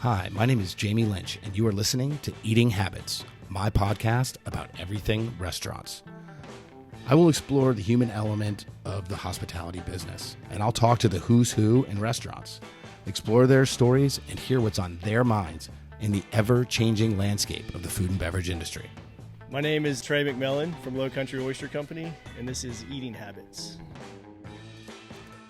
Hi, my name is Jamie Lynch, and you are listening to Eating Habits, my podcast about everything restaurants. I will explore the human element of the hospitality business, and I'll talk to the who's who in restaurants, explore their stories, and hear what's on their minds in the ever-changing landscape of the food and beverage industry. My name is Trey McMillan from Lowcountry Oyster Company, and this is Eating Habits.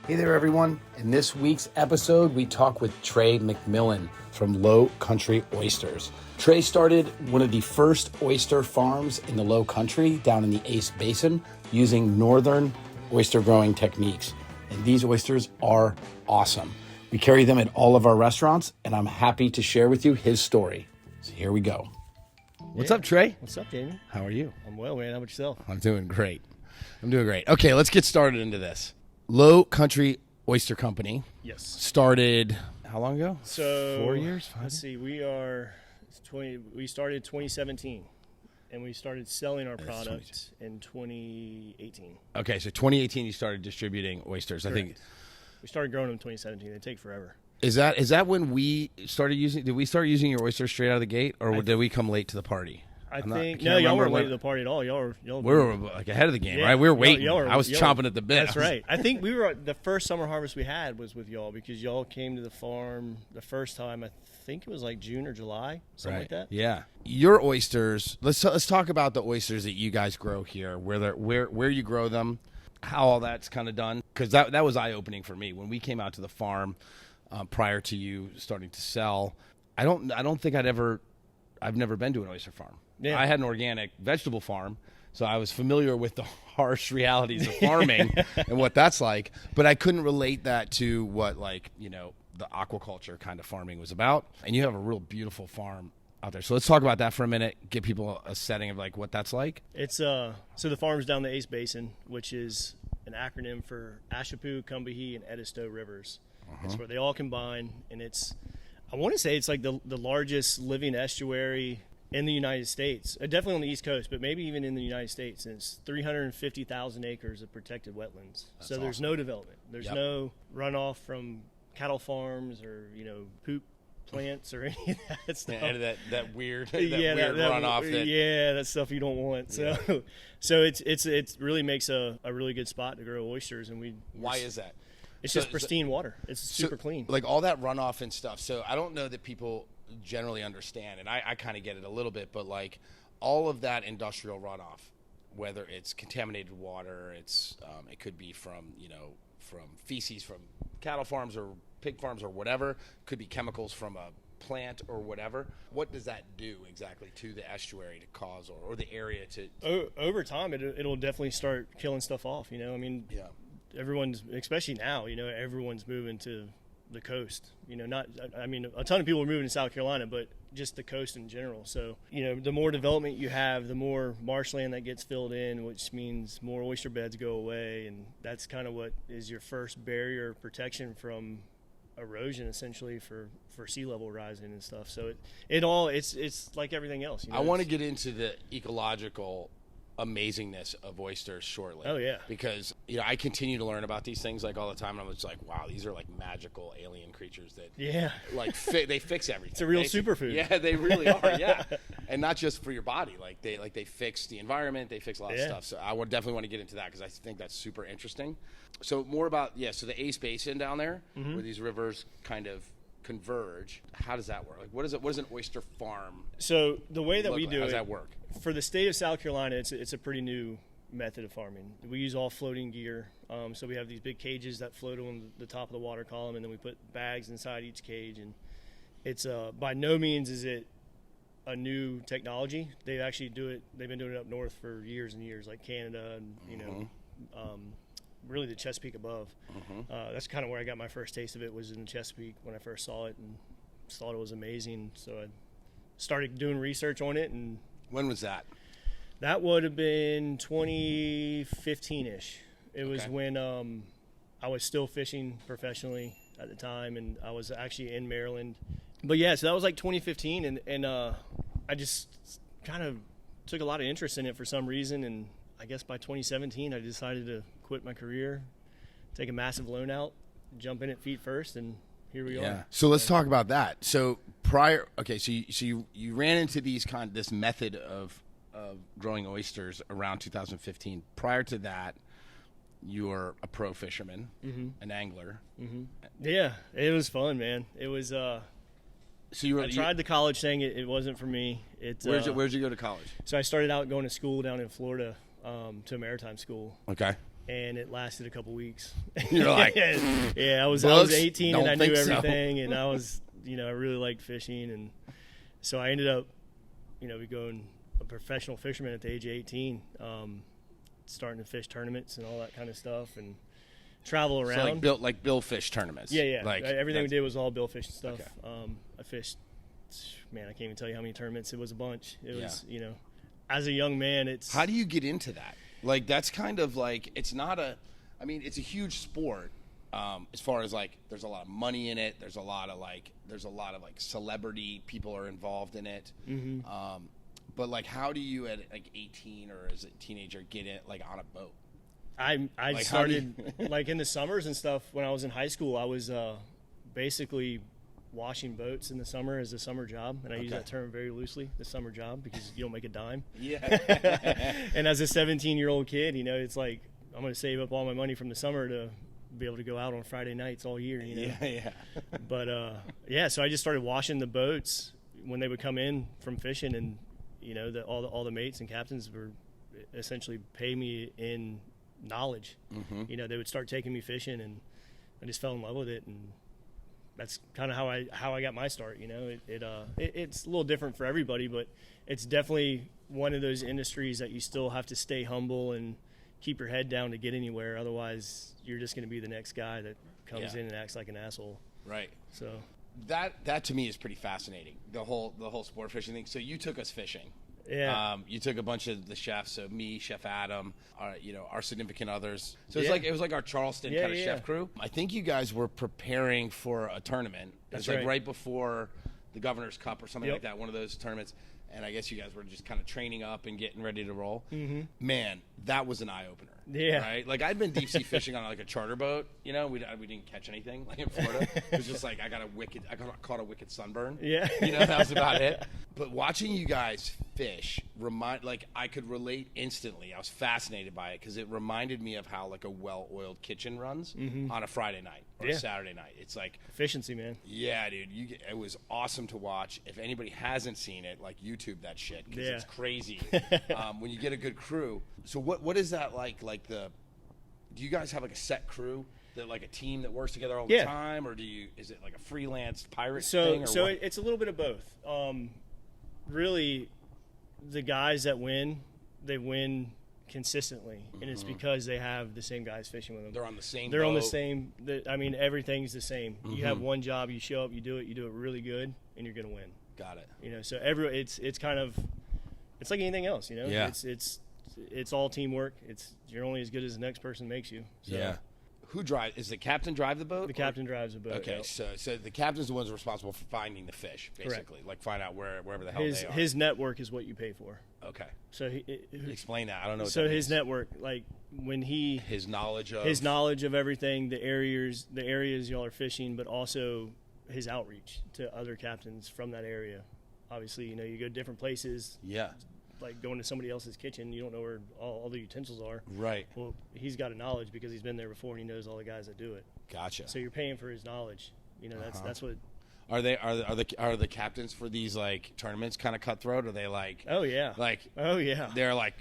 Hey there, everyone. In this week's episode, we talk with Trey McMillan from Lowcountry Oysters. Trey started one of the first oyster farms in the Lowcountry down in the Ace Basin using northern oyster growing techniques. And these oysters are awesome. We carry them at all of our restaurants, and I'm happy to share with you his story. So here we go. What's up, Trey? What's up, Jamie? How are you? I'm well, man. How about yourself? I'm doing great. Okay, let's get started into this. Lowcountry Oyster Company. Yes. Started how long ago? So 4 years? 5 let's see. We started 2017, and we started selling our product in 2018. Okay, so 2018 you started distributing oysters. Correct. I think We started growing them in 2017. They take forever. is that when we started using? Did we start using your oysters straight out of the gate, or did we come late to the party? I can't y'all remember weren't late when- to the party at all. Y'all We were like ahead of the game, right? We were waiting. I was chomping at the bit. That's right. I think we were the first summer harvest we had was with y'all because y'all came to the farm the first time. I think it was like June or July, something like that. Yeah, your oysters. Let's talk about the oysters that you guys grow here. Where you grow them, how all that's kind of done. Because that was eye opening for me when we came out to the farm prior to you starting to sell. I don't think I've never been to an oyster farm. Yeah. I had an organic vegetable farm, so I was familiar with the harsh realities of farming and what that's like, but I couldn't relate that to what the aquaculture kind of farming was about. And you have a real beautiful farm out there. So let's talk about that for a minute, give people a setting of like what that's like. It's so the farm's down the Ace Basin, which is an acronym for Ashepoo, Combahee, and Edisto rivers. That's where they all combine, and I want to say it's like the largest living estuary in the United States, definitely on the East Coast, but maybe even in the United States. And it's 350,000 acres of protected wetlands. So there's no development. There's no runoff from cattle farms or poop plants or any of that stuff. And that weird weird runoff. That stuff you don't want. So it really makes a really good spot to grow oysters. And Why is that? It's just pristine water. It's super clean. Like all that runoff and stuff. So I don't know that people generally understand, and I kind of get it a little bit, but like all of that industrial runoff, whether it's contaminated water, it could be from feces from cattle farms or pig farms or whatever, could be chemicals from a plant or whatever. What does that do exactly to the estuary to cause or the area to over time it'll definitely start killing stuff off. Everyone's, especially now, everyone's moving to the coast. A ton of people are moving to South Carolina, but just the coast in general. So, the more development you have, the more marshland that gets filled in, which means more oyster beds go away. And that's kind of what is your first barrier of protection from erosion, essentially, for sea level rising and stuff. So it's like everything else. I want to get into the ecological amazingness of oysters shortly. Oh yeah, because I continue to learn about these things like all the time, and I'm just like, wow, these are like magical alien creatures that they fix everything. It's a real superfood. Yeah, they really are. Yeah, and not just for your body, they fix the environment, they fix a lot of stuff. So I would definitely want to get into that because I think that's super interesting. So more about so the Ace Basin down there, where these rivers kind of converge. How does that work? Like, what is an oyster farm? So the way that we do how does that work? For the state of South Carolina, it's a pretty new method of farming. We use all floating gear. So we have these big cages that float on the top of the water column, and then we put bags inside each cage. And it's by no means is it a new technology. They actually do it. They've been doing it up north for years and years, like Canada and really the Chesapeake above. That's kind of where I got my first taste of it, was in Chesapeake when I first saw it and thought it was amazing. So I started doing research on it. And when was that? That would have been 2015-ish. It was when I was still fishing professionally at the time, and I was actually in Maryland. But yeah, so that was like 2015, and I just kind of took a lot of interest in it for some reason, and I guess by 2017 I decided to quit my career, take a massive loan out, jump in it feet first, and here we are. So let's talk about that. So prior, okay, so you ran into this method of growing oysters around 2015. Prior to that, you were a pro fisherman, an angler. Yeah, it was fun, man. It was. So I tried the college thing. It wasn't for me. Where'd you go to college? So I started out going to school down in Florida, to a maritime school. Okay. And it lasted a couple weeks. You're like, yeah, I was 18 and I knew everything, and I was, I really liked fishing, and so I ended up, becoming a professional fisherman at the age of 18, starting to fish tournaments and all that kind of stuff, and travel around. So like billfish tournaments. Yeah. Like everything we did was all billfish and stuff. Okay. I fished, man, I can't even tell you how many tournaments. It was a bunch. It was, as a young man, it's. How do you get into that? Like, that's kind of like, it's a huge sport. As far as like, there's a lot of money in it. There's a lot of celebrity people are involved in it. But like, how do you at like 18 or as a teenager get it like on a boat? I started like in the summers and stuff when I was in high school. I was basically washing boats in the summer as a summer job, and I use that term very loosely, the summer job, because you don't make a dime. Yeah. And as a 17-year-old kid, it's like I'm going to save up all my money from the summer to be able to go out on Friday nights all year. Yeah. But so I just started washing the boats when they would come in from fishing, and all the mates and captains were essentially pay me in knowledge. They would start taking me fishing, and I just fell in love with it, and that's kind of how I got my start. It's a little different for everybody, but it's definitely one of those industries that you still have to stay humble and keep your head down to get anywhere. Otherwise, you're just going to be the next guy that comes in and acts like an asshole. Right. So that to me is pretty fascinating. The whole sport fishing thing. So you took us fishing. Yeah. You took a bunch of the chefs, so me, Chef Adam, our significant others. So it was like our Charleston kind of chef crew. I think you guys were preparing for a tournament. That's like right before the Governor's Cup or something like that, one of those tournaments. And I guess you guys were just kind of training up and getting ready to roll. Man, that was an eye opener. Yeah. Right. Like I'd been deep sea fishing on like a charter boat. We didn't catch anything like in Florida. It was just like I caught a wicked sunburn. Yeah. That was about it. But watching you guys fish I could relate instantly. I was fascinated by it because it reminded me of how like a well-oiled kitchen runs on a Friday night or a Saturday night. It's like efficiency, man. Yeah, dude. it was awesome to watch. If anybody hasn't seen it, like YouTube that shit because it's crazy when you get a good crew. So what is that like? Do you guys have like a set crew? That like a team that works together all the time, or is it like a freelance pirate thing? So it's a little bit of both. Really, the guys that win, they win consistently, and it's because they have the same guys fishing with them. They're on the same. They're on the same. Everything's the same. You have one job, you show up, you do it really good, and you're gonna win. Got it. So it's kind of, it's like anything else. Yeah. It's all teamwork. You're only as good as the next person makes you. So. Yeah. Who drives? Is the captain drive the boat? The captain drives the boat. Okay, so the captain's the one's responsible for finding the fish, basically. Correct. Like find out wherever the hell they are. His network is what you pay for. Okay. So explain that. I don't know. What so that his means. Network, like when his knowledge of everything, the areas y'all are fishing, but also his outreach to other captains from that area. Obviously, you go to different places. Yeah. Like going to somebody else's kitchen, you don't know where all the utensils are. Right. Well, he's got a knowledge because he's been there before and he knows all the guys that do it. Gotcha. So you're paying for his knowledge. That's what. Are the captains for these like tournaments kind of cutthroat? Are they like? Oh yeah. Like. Oh yeah. They're like.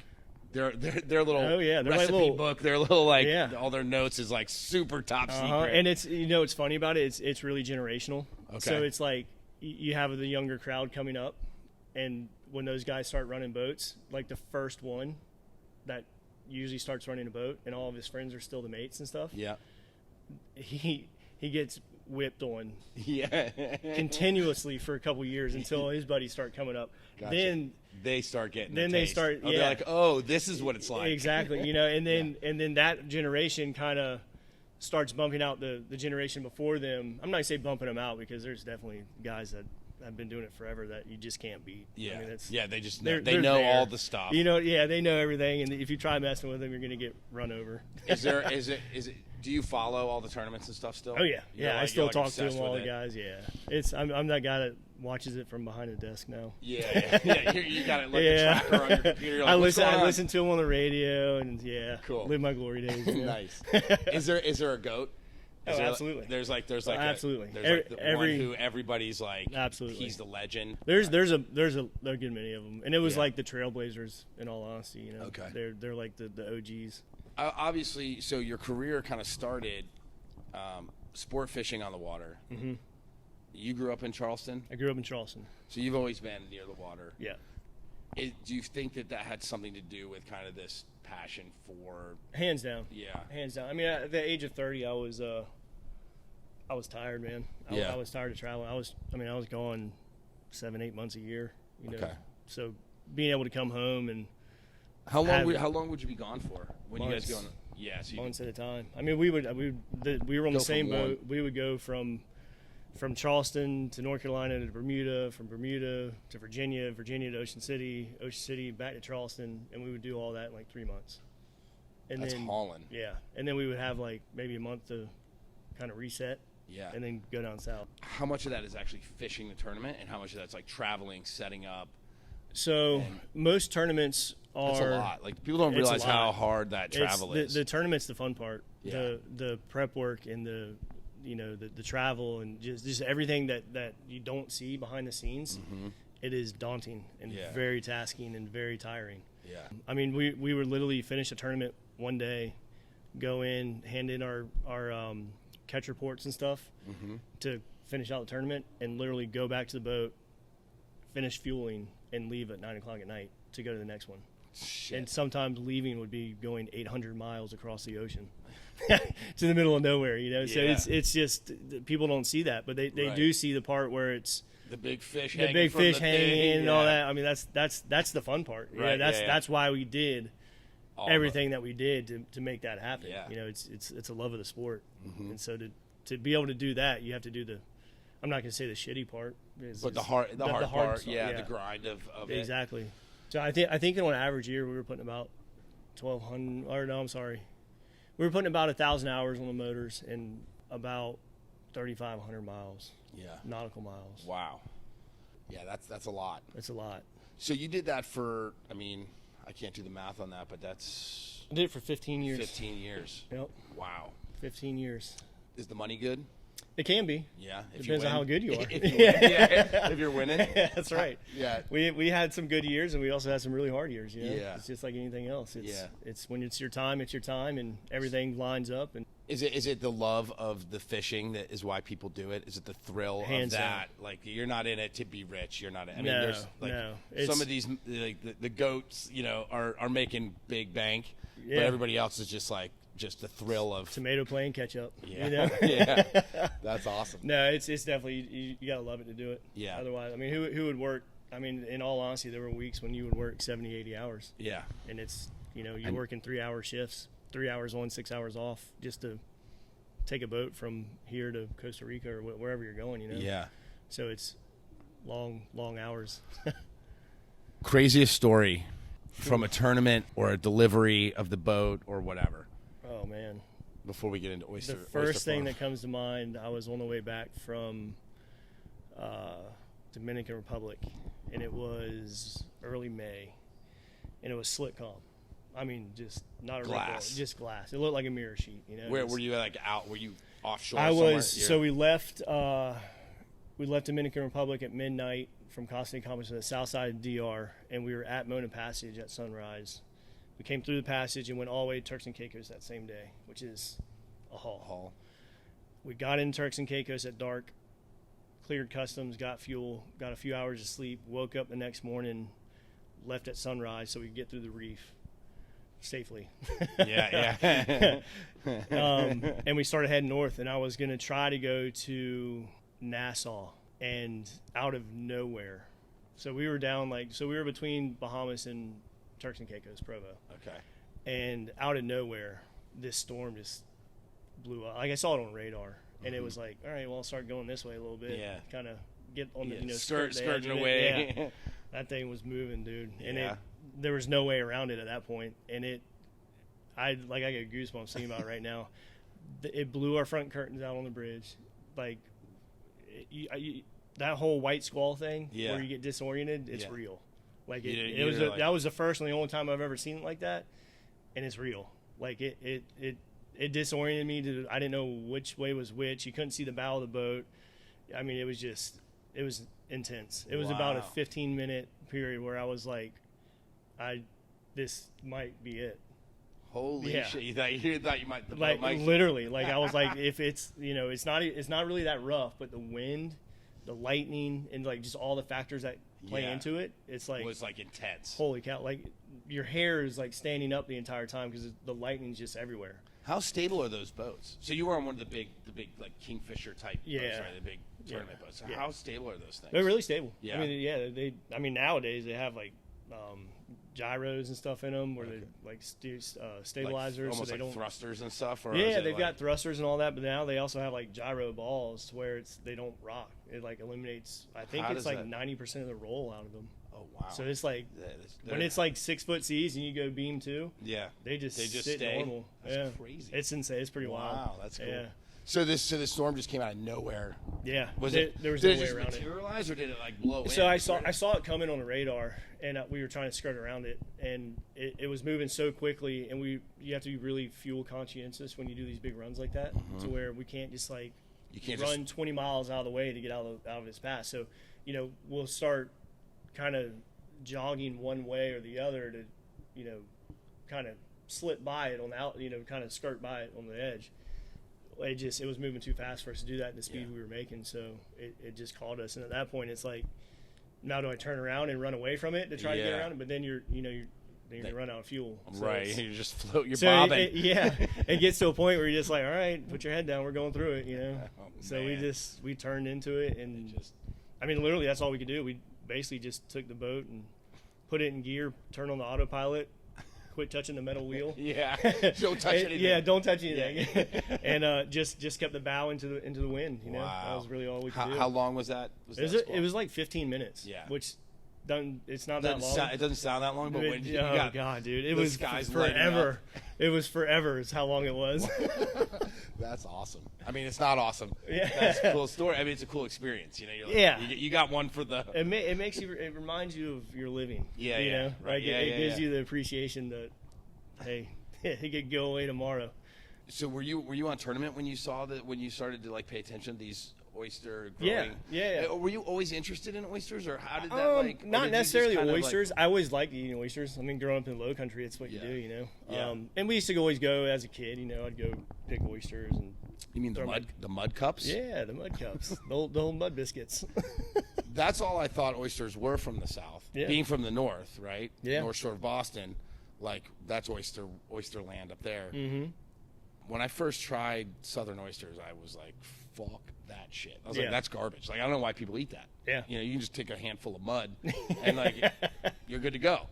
Their little they're recipe like book, their little all their notes is like super top secret. And it's what's funny about it, it's really generational. Okay. So it's like you have the younger crowd coming up, and when those guys start running boats, like the first one that usually starts running a boat and all of his friends are still the mates and stuff. Yeah. He gets whipped on continuously for a couple years until his buddies start coming up. Gotcha. Then they start getting they're like, oh, this is what it's like. Exactly. And then that generation kind of starts bumping out the generation before them. I'm not gonna say bumping them out because there's definitely guys that have been doing it forever that you just can't beat. Yeah. I mean, they just know. They know all the stuff. They know everything, and if you try messing with them, you're gonna get run over. Is it? Do you follow all the tournaments and stuff still? Oh yeah, I still talk to them all the guys. Yeah, I'm that guy that watches it from behind the desk now. Yeah. You got it like a tracker on your computer. You're like, I listen to him on the radio, and cool. Live my glory days. Nice. Is there a goat? Absolutely. There's absolutely. The one who everybody's like, absolutely, he's the legend. There's a good many of them, and it was like the Trailblazers. In all honesty, Okay. They're like the OGs. Obviously, so your career kind of started sport fishing on the water. Mm-hmm. You grew up in Charleston? I grew up in Charleston. So you've always been near the water. Yeah. Do you think that had something to do with kind of this passion for? Hands down. Yeah. Hands down. I mean, at the age of 30, I was tired, man. I was tired of traveling. I was gone 7-8 months a year. Okay. So being able to come home and how long would you be gone for when months, you guys going? Yeah, so months at a time. I mean, we were on the same boat. We would go from Charleston to North Carolina to Bermuda, from Bermuda to Virginia to Ocean City back to Charleston, and we would do all that in like 3 months. And that's then hauling. Yeah, and then we would have like maybe a month to kind of reset. Yeah. And then go down south. How much of that is actually fishing the tournament, and how much of that's like traveling, setting up? So most tournaments are. That's a lot. Like people don't realize how hard that travel is. The tournament's the fun part. Yeah. The prep work and the travel and just everything that you don't see behind the scenes. Mm-hmm. It is daunting and very tasking and very tiring. Yeah. I mean, we were literally finish a tournament one day, go in, hand in our catch reports and stuff to finish out the tournament, and literally go back to the boat, finish fueling, and leave at 9 o'clock at night to go to the next one. Shit. And sometimes leaving would be going 800 miles across the ocean to the middle of nowhere, So it's just people don't see that, but they do see the part where it's the big fish hanging and all that. I mean, that's the fun part. Right. That's why we did everything that we did to make that happen. Yeah. It's a love of the sport, and so to be able to do that, you have to do the. I'm not going to say the shitty part, but the hard part, the grind of it. Exactly. So I think in an average year we were putting about 1,200. Or no, I'm sorry, we were putting about 1,000 hours on the motors and about 3,500 miles. Yeah. Nautical miles. Wow. Yeah, that's a lot. That's a lot. So you did that for, I mean, I can't do the math on that, but that's... I did it for 15 years. 15 years. Yep. Wow. 15 years. Is the money good? It can be. Yeah. Depends on how good you are. If you're winning. Yeah, that's right. Yeah. We had some good years, and we also had some really hard years. Yeah. It's just like anything else. It's when it's your time, and everything lines up. And Is it the love of the fishing that is why people do it? Is it the thrill Hands of that? down. Like you're not in it to be rich. You're not. I mean, No, there's like no. some of these like the goats, are making big bank, Yeah. but everybody else is just the thrill of tomato playing catch up. Yeah. Yeah. That's awesome. No, it's definitely you gotta love it to do it. Yeah. Otherwise, I mean, who would work? I mean, in all honesty, there were weeks when you would work 70, 80 hours. Yeah. And it's you're working 3-hour shifts, 3 hours on, 6 hours off, just to take a boat from here to Costa Rica or wherever you're going. Yeah. So it's long hours. Craziest story from a tournament or a delivery of the boat or whatever. Oh man. Before we get into Oyster. The first thing that comes to mind, I was on the way back from Dominican Republic, and it was early May, and it was slick calm. I mean, just not a glass. ripple, just glass. It looked like a mirror sheet. Where were you out? Were you offshore? I somewhere? was. So we left Dominican Republic at midnight from Costa Rica to the south side of DR, and we were at Mona Passage at sunrise. We came through the passage and went all the way to Turks and Caicos that same day, which is a haul. We got in Turks and Caicos at dark, cleared customs, got fuel, got a few hours of sleep, woke up the next morning, left at sunrise so we could get through the reef safely. Yeah. And we started heading north, and I was going to try to go to Nassau, and out of nowhere. So we were we were between Bahamas and Turks and Caicos, Provo. Okay. And out of nowhere, this storm just blew up. Like I saw it on radar, and it was like, all right, well, I'll start going this way a little bit. Yeah. Kind of get on the skirting away. Yeah. That thing was moving, dude. And Yeah. there was no way around it at that point. And I get goosebumps thinking about it right now. It blew our front curtains out on the bridge. Like, that whole white squall thing Yeah. where you get disoriented, it's Yeah. real. Like You was were like- that was the first and the only time I've ever seen it like that, and it's real. Like it disoriented me. I didn't know which way was which. You couldn't see the bow of the boat. I mean, it was intense. It was about a Wow. 15-minute period where I was like, this might be it. Holy Yeah. shit! You thought you might the Like boat might literally, like I was like, if it's it's not really that rough, but the wind, the lightning, and like just all the factors that play Yeah. into it, it's like was like intense. holy cow! Like your hair is like standing up the entire time because the lightning's just everywhere. How stable are those boats? So you were on one of the big like Kingfisher type boats, Yeah. right? The big tournament boats. So Yeah. How stable are those things? They're really stable. Yeah. I mean nowadays they have like gyros and stuff in them where they like stabilizers, almost so they like don't. thrusters and stuff. Or Yeah, is it they've like, got thrusters and all that, but now they also have like gyro balls to where they don't rock. It like eliminates. I think How it's does like that- 90% of the roll out of them. Oh wow! So it's like Yeah, when it's like 6 foot seas and you go beam 2, yeah, they just sit stay. normal. That's yeah, crazy. It's insane. It's pretty wild. Wow, that's cool. Yeah, So this storm just came out of nowhere. yeah. Was there, it? There was did no it way just around it. materialize, or did it like blow in? So I saw it coming on the radar, and we were trying to skirt around it, and it was moving so quickly, and you have to be really fuel conscientious when you do these big runs like that, to where we can't just like You can't run 20 miles out of the way to get out of its path. So we'll start kind of jogging one way or the other to kind of slip by it on the out, kind of skirt by it on the edge. It was moving too fast for us to do that at the speed we were making, so it just caught us. And at that point, it's like, now do I turn around and run away from it to try to get Yeah. around it? But then you're run out of fuel. So right. it's- You just float. You're so bobbing. it gets to a point where you're just like, all right, put your head down. We're going through it, Oh, So man. we turned into it, and I mean, literally, that's all we could do. We basically just took the boat and put it in gear, turned on the autopilot, quit touching the metal wheel. Yeah. Don't touch anything. Yeah, don't touch anything. And just kept the bow into the wind. That Wow. was really all we could do. How long was that? It was like 15 minutes. Yeah. Which it's not that long. It doesn't sound that long, but when you Oh got god, dude! It the was skies lighting up. forever. It was forever. Is how long it was. That's awesome. I mean, it's not awesome. Yeah. That's a cool story. I mean, it's a cool experience. You're like, Yeah. You got one for the. It makes you. It reminds you of your living. Yeah, You yeah, know, right. like Yeah, it yeah, gives yeah. you the appreciation that, hey, it could go away tomorrow. So were you on tournament when you saw that, when you started to like pay attention to these oyster growing? Yeah. Were you always interested in oysters, or how did that like? or Not did you just necessarily kind of, like- oysters. I always liked eating oysters. I mean, growing up in the Lowcountry, it's what Yeah. you do, Yeah. And we used to always go as a kid. I'd go pick oysters and. You mean throw 'em the mud cups? Yeah, the mud cups, the old mud biscuits. That's all I thought oysters were from the South. Yeah. Being from the North, right? Yeah. North Shore of Boston, like that's oyster land up there. Mm-hmm. When I first tried Southern oysters, I was like, "Fuck that shit." I was Yeah. like, "That's garbage." Like I don't know why people eat that. Yeah. You can just take a handful of mud and like you're good to go.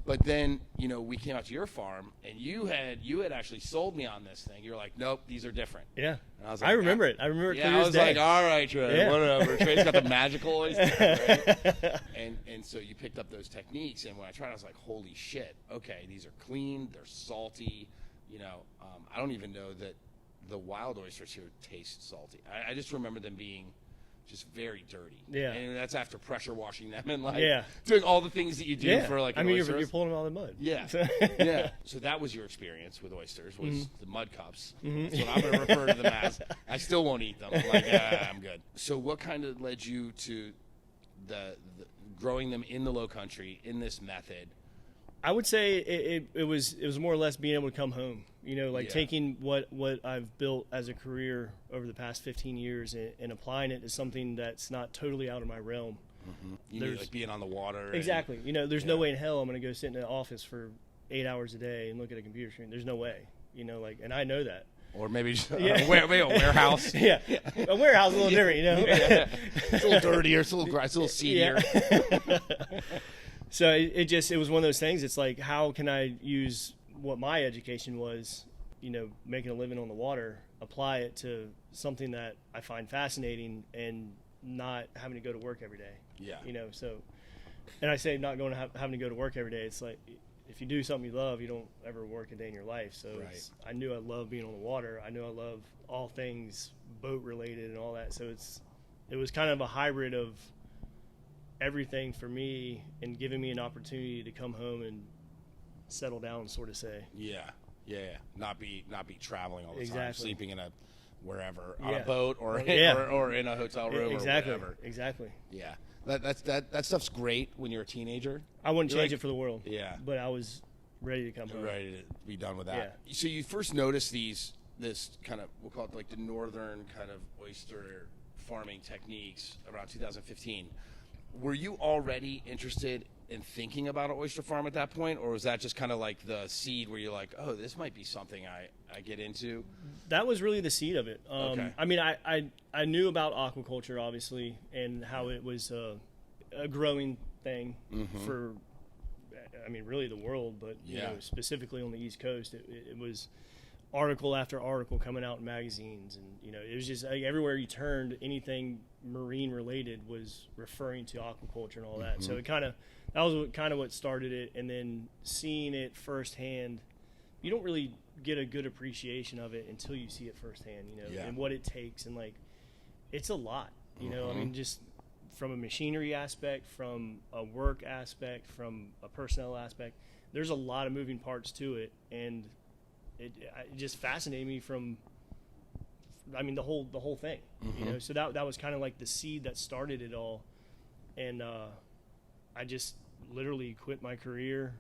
But then we came out to your farm and you had actually sold me on this thing. You're like, "Nope, these are different." Yeah, And I was I like, remember it. I remember it Yeah, clear I as was day. like, "All right, Trey, Yeah. whatever." Trey's got the magical oyster, right? and so you picked up those techniques, and when I tried, I was like, "Holy shit! Okay, these are clean. They're salty. I don't even know that the wild oysters here taste salty. I just remember them being just very dirty. Yeah. and that's after pressure washing them and like Yeah. doing all the things that you do yeah. for like. I an mean, oyster. you're pulling them out of the mud. Yeah, So- yeah. So that was your experience with oysters, was Mm-hmm. the mud cups. That's what I'm going to refer to them as. I still won't eat them. I'm like, I'm good. So what kind of led you to the growing them in the Lowcountry in this method? I would say it was more or less being able to come home. Yeah. Taking what I've built as a career over the past 15 years and applying it to something that's not totally out of my realm. You There's- mean like being on the water? Exactly. There's no Yeah. way in hell I'm going to go sit in an office for 8 hours a day and look at a computer screen. There's no way. And I know that. Or maybe just Yeah. a warehouse. Yeah, a warehouse is a little different. Yeah. It's a little dirtier. It's a little seedier. Yeah. So it was one of those things. It's like, how can I use what my education was, making a living on the water, apply it to something that I find fascinating and not having to go to work every day. Yeah. So, and I say not going to having to go to work every day. It's like, if you do something you love, you don't ever work a day in your life. So Right. I knew I loved being on the water. I knew I love all things boat related and all that. So it was kind of a hybrid of everything for me and giving me an opportunity to come home and settle down, sort of say. Yeah. Not be traveling all the time, Exactly. sleeping in a wherever on Yeah. a boat or Yeah. or in a hotel room Exactly. or whatever. Exactly. Yeah. That stuff's great when you're a teenager. I wouldn't You're change like- it for the world. Yeah. But I was ready to come home. Ready to be done with that. So you first noticed this kind of, we'll call it like the northern kind of oyster farming techniques around 2015. Were you already interested in thinking about an oyster farm at that point, or was that just kind of like the seed where you're like, oh, this might be something I get into? That was really the seed of it. Okay. I mean, I knew about aquaculture, obviously, and how it was a growing thing for, I mean, really the world, but you know, specifically on the East Coast, it was article after article coming out in magazines, and you know, it was just like, everywhere you turned, anything marine related was referring to aquaculture and all that. So that was kind of what started it, and then seeing it firsthand, you don't really get a good appreciation of it until you see it firsthand, you know, and what it takes, and like, it's a lot, you know. I mean, just from a machinery aspect, from a work aspect, from a personnel aspect, there's a lot of moving parts to it, and it just fascinated me from, I mean, the whole thing, you know. So that was kind of like the seed that started it all, and I just literally quit my career,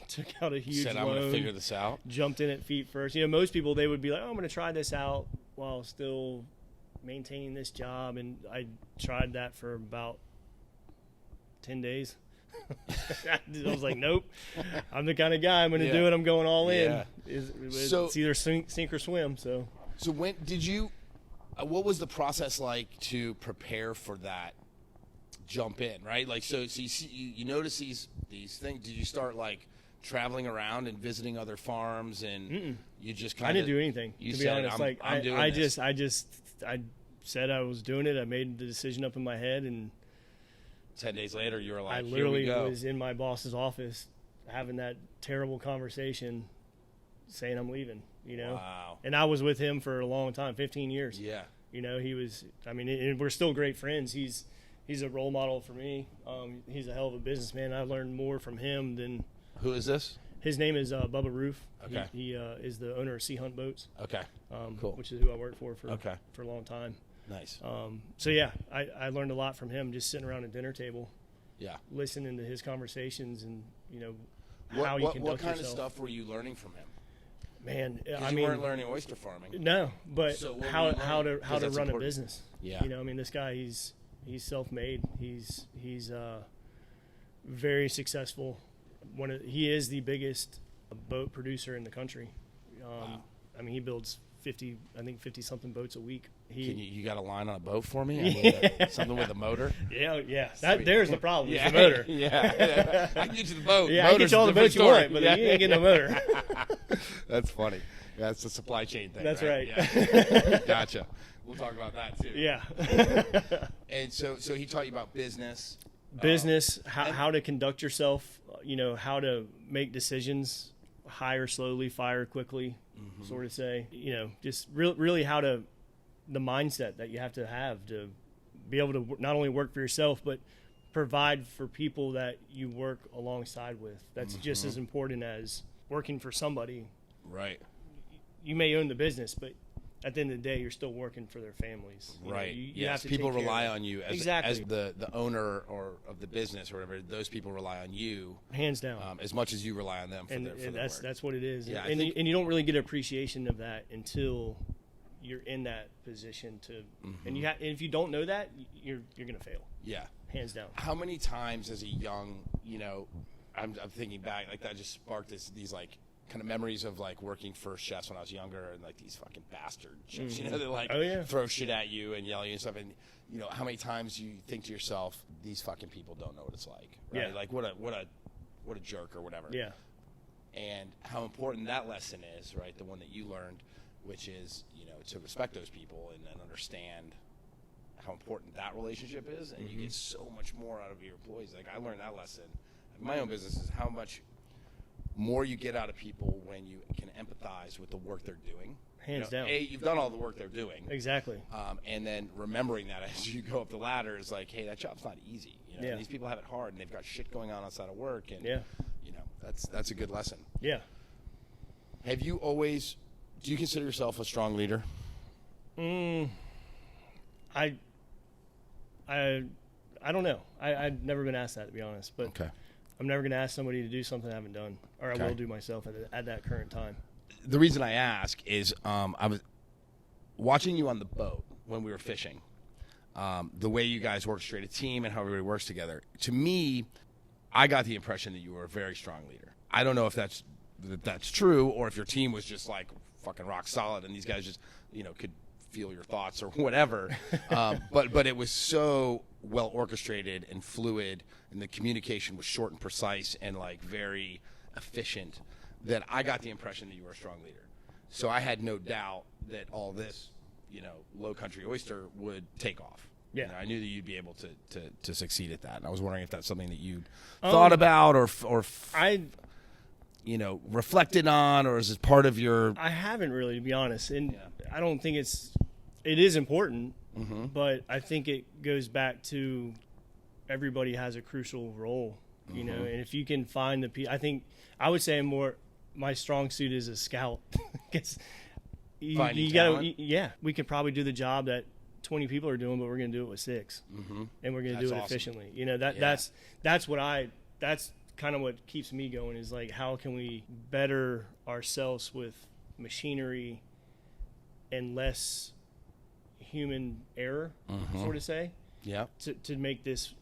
took out a huge Said, loan, I'm going to figure this out. jumped in at feet first. You know, most people, they would be like, oh, I'm going to try this out while still maintaining this job, and I tried that for about 10 days. I was like, nope, I'm the kind of guy, I'm going to do it, I'm going all in. It's either sink or swim. So when did you, what was the process like to prepare for that jump in, right? Like, so you notice these things. Did you start like traveling around and visiting other farms, and you just kind of, I didn't do anything, to be honest. I said I was doing it. I made the decision up in my head, and 10 days later you were like, I literally was in my boss's office having that terrible conversation saying I'm leaving, you know. Wow. And I was with him for a long time, 15 years. Yeah. You know, he was, I mean, and we're still great friends. He's a role model for me. He's a hell of a businessman. I learned more from him than. Who is this? His name is Bubba Roof. Okay. He is the owner of Sea Hunt Boats. Okay. Cool. Which is who I worked for a long time. Nice. So yeah, I learned a lot from him, just sitting around a dinner table. Yeah. Listening to his conversations, and you know, how you conduct what kind yourself. of stuff were you learning from him? Man, I you mean, weren't learning oyster farming. No, but So how to that's run important. a business. Yeah. You know, I mean, this guy, he's self-made. He's very successful. He is the biggest boat producer in the country. Wow. I mean, he builds 50 something boats a week. You got a line on a boat for me? I mean, something with a motor? Yeah. There's the problem. Yeah. It's the motor. Yeah. I can get you the boat. Yeah, I can get you all the boats you want, but you ain't getting a motor. That's funny. Yeah, it's a supply chain thing. That's right. Yeah. Gotcha. We'll talk about that too. Yeah. And so he taught you about business. How to conduct yourself, you know, how to make decisions, hire slowly, fire quickly, sort of say, you know, just really how to, the mindset that you have to be able to not only work for yourself, but provide for people that you work alongside with. That's just as important as working for somebody. Right. You may own the business, but at the end of the day, you're still working for their families. Right. You have to people take care rely of on you as the owner or of the business or whatever. Those people rely on you, hands down, as much as you rely on them for their work. That's what it is. Yeah, and you don't really get appreciation of that until you're in that position to. And and if you don't know that, you're gonna fail. Yeah, hands down. How many times as a young, you know, I'm thinking back, like that just sparked these like kind of memories of like working for chefs when I was younger, and like these fucking bastard chefs, you know, they like throw shit at you and yell at you and stuff. And you know, how many times you think to yourself, these fucking people don't know what it's like, right? Yeah. Like what a jerk or whatever. Yeah. And how important that lesson is, right? The one that you learned, which is, you know, to respect those people and understand how important that relationship is, and you get so much more out of your employees. Like I learned that lesson in my own business, is how much more you get out of people when you can empathize with the work they're doing. Hands down. You've done all the work they're doing. Exactly. And then remembering that as you go up the ladder is like, hey, that job's not easy. These people have it hard, and they've got shit going on outside of work. And, that's a good lesson. Yeah. Do you consider yourself a strong leader? I don't know. I've never been asked that, to be honest. But Okay. I'm never going to ask somebody to do something I haven't done, or I will do myself at that current time. The reason I ask is I was watching you on the boat when we were fishing. The way you guys orchestrate a team and how everybody works together. To me, I got the impression that you were a very strong leader. I don't know if that's true, or if your team was just like fucking rock solid and these guys just could feel your thoughts or whatever. But it was so well orchestrated and fluid, and the communication was short and precise and like very efficient, that I got the impression that you were a strong leader. So I had no doubt that all this, Lowcountry Oyster would take off. Yeah. I knew that you'd be able to succeed at that. And I was wondering if that's something that you thought about or reflected on, or is it part of your... I haven't really, to be honest. And I don't think it is important, but I think it goes back to everybody has a crucial role, and if you can find I would say my strong suit is a scout. You gotta, we could probably do the job that 20 people are doing, but we're going to do it with 6, and we're going to do it awesome. efficiently. That's kind of what keeps me going, is like, how can we better ourselves with machinery and less human error, sort of say, to make this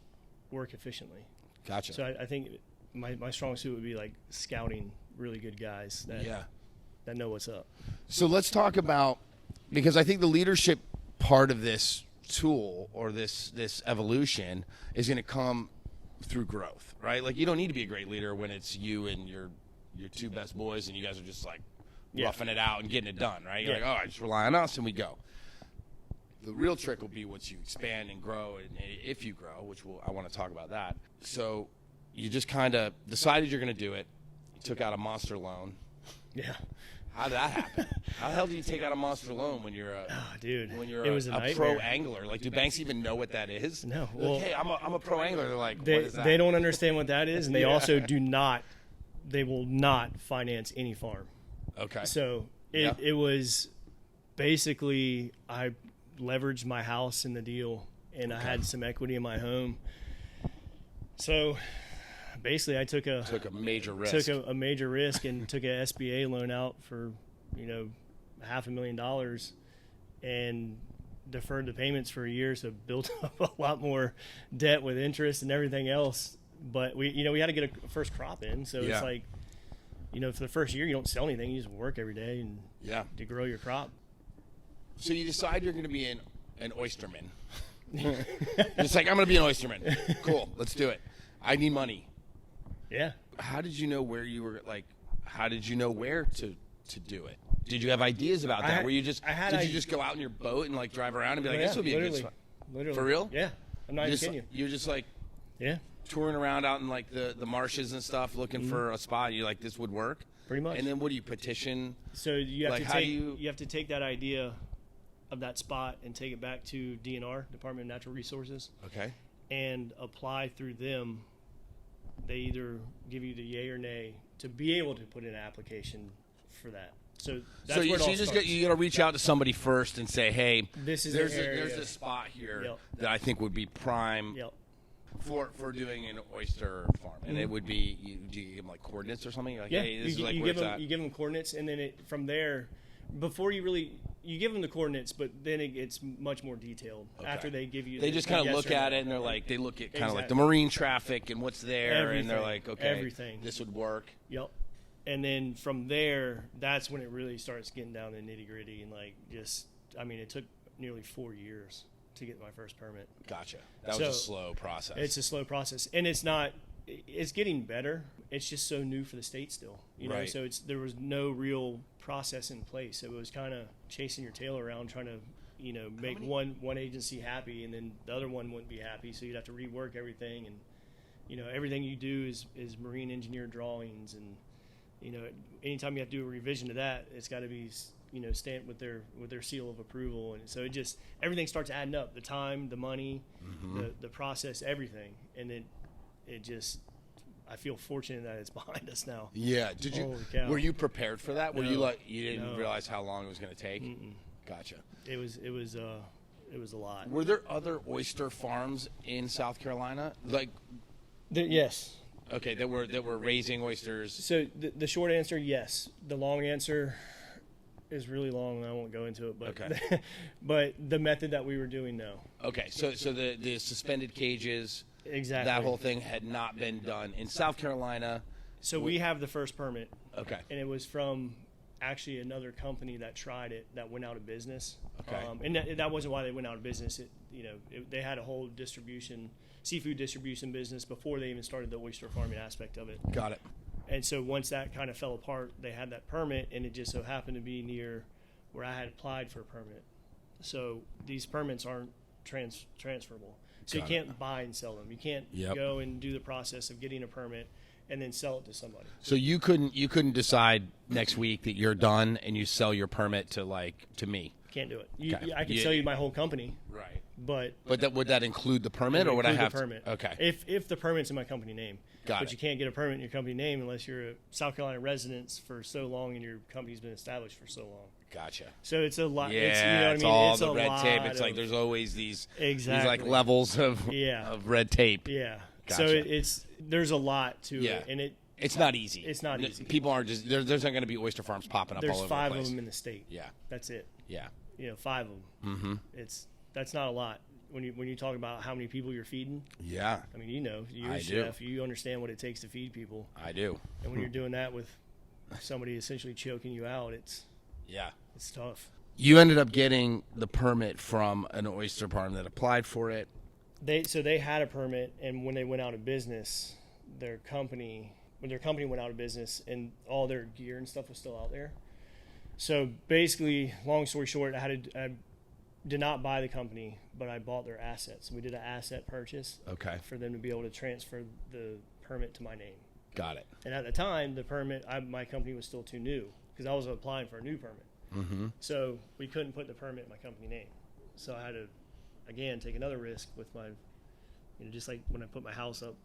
work efficiently. Gotcha. So I think my strong suit would be like scouting really good guys that know what's up. So let's talk about, because I think the leadership part of this tool or this evolution is going to come through growth, right? Like, you don't need to be a great leader when it's you and your 2 best boys and you guys are just like roughing it out and getting it done, right? You're like, I just rely on us and we go. The real trick will be once you expand and grow, and if you grow, which I want to talk about that. So you just kind of decided you're going to do it. You took out a monster loan. Yeah. How did that happen? How the hell do you take out a monster loan when you're a pro angler? Like, do banks even know what that is? No. Well, hey, I'm a pro angler. They're like, what is that? They don't understand what that is, and they also they will not finance any farm. Okay. So it was basically, I leveraged my house in the deal, and I had some equity in my home. So basically, I took a major risk. And took an SBA loan out for $500,000 and deferred the payments for a year, so built up a lot more debt with interest and everything else. But we had to get a first crop in, so it's like, for the first year you don't sell anything, you just work every day and to grow your crop. So you decide you're going to be an oysterman. It's like, I'm going to be an oysterman. Cool, let's do it. I need money. Yeah. How did you know where you were, like, how did you know where to do it? Did you have ideas about that? Did you just go out in your boat and like drive around and be like, this would be a good spot? Literally. For real? Yeah. I'm not even kidding you. You're just like touring around out in like the marshes and stuff looking for a spot. You're like, this would work? Pretty much. And then what do you petition? So you have you have to take that idea of that spot and take it back to DNR, Department of Natural Resources. Okay. And apply through them. They either give you the yay or nay to be able to put in an application for that. So that's where it all starts. You got to reach out to somebody first and say, hey, there's a spot here that I think would be prime for doing an oyster farm. And it would be, do you give them like coordinates or something? Like, hey, this is like where it's at. You give them coordinates, and then from there, before you give them the coordinates, but then it gets much more detailed after they give you. They just kind of look at it, and they're like, they look at kind of like the marine traffic and what's there, and they're like, okay, this would work. Yep. And then from there, that's when it really starts getting down to nitty gritty, and like it took nearly 4 years to get my first permit. Gotcha. That was a slow process. It's a slow process, and it's getting better. It's just so new for the state still, know. So there was no real process in place. It was kind of chasing your tail around, trying to make one agency happy, and then the other one wouldn't be happy. So you'd have to rework everything, and everything you do is marine engineer drawings, and anytime you have to do a revision to that, it's got to be, stamped with their seal of approval. And so everything starts adding up, the time, the money, the process, everything. And I feel fortunate that it's behind us now. Yeah. Were you prepared for that? Were No. you didn't realize how long it was going to take? Mm-mm. Gotcha. It was a lot. Were there other oyster farms in South Carolina? Yes. Okay, that were raising oysters. So the short answer, yes. The long answer is really long, and I won't go into it. But Okay. but the method that we were doing, no. Okay, so the suspended cages, Exactly. that whole thing had not been done in South Carolina. So we have the first permit. Okay. And it was from actually another company that tried it that went out of business. Okay. And that wasn't why they went out of business. They had a whole seafood distribution business before they even started the oyster farming aspect of it. Got it. And so once that kind of fell apart, they had that permit, and it just so happened to be near where I had applied for a permit. So these permits aren't transferable. So Got you can't buy and sell them. You can't Yep. go and do the process of getting a permit and then sell it to somebody. So you couldn't decide next week that you're done and you sell your permit to me. Can't do it. Okay. I can sell you my whole company, Right. but Would that include the permit, or would I include have the permit? Okay. If the permit's in my company name. Got but it. you can't get a permit in your company name unless you're a South Carolina resident for so long and your company's been established for so long. Gotcha. So it's a lot. Yeah, it's all it's the a red tape. lot It's like of- there's always these Exactly. levels of red tape. Yeah. Gotcha. So there's a lot to Yeah. it, and It's not easy. It's not easy. People aren't just there's not going to be oyster farms popping up there's all over 5 the place. of them in the state. Yeah. That's it. Yeah. 5 of them. Mm-hmm. That's not a lot when you talk about how many people you're feeding. Yeah. I mean, you're I a do. chef. You understand what it takes to feed people. I do. And when you're doing that with somebody essentially choking you out, it's tough. You ended up getting the permit from an oyster farm that applied for it. They had a permit, and when they went out of business, their company went out of business, and all their gear and stuff was still out there. So basically, long story short, I did not buy the company, but I bought their assets. We did an asset purchase. Okay. For them to be able to transfer the permit to my name. Got it. And at the time, the permit, my company was still too new because I was applying for a new permit. Mm-hmm. So we couldn't put the permit in my company name. So I had to, again, take another risk with my, just like when I put my house up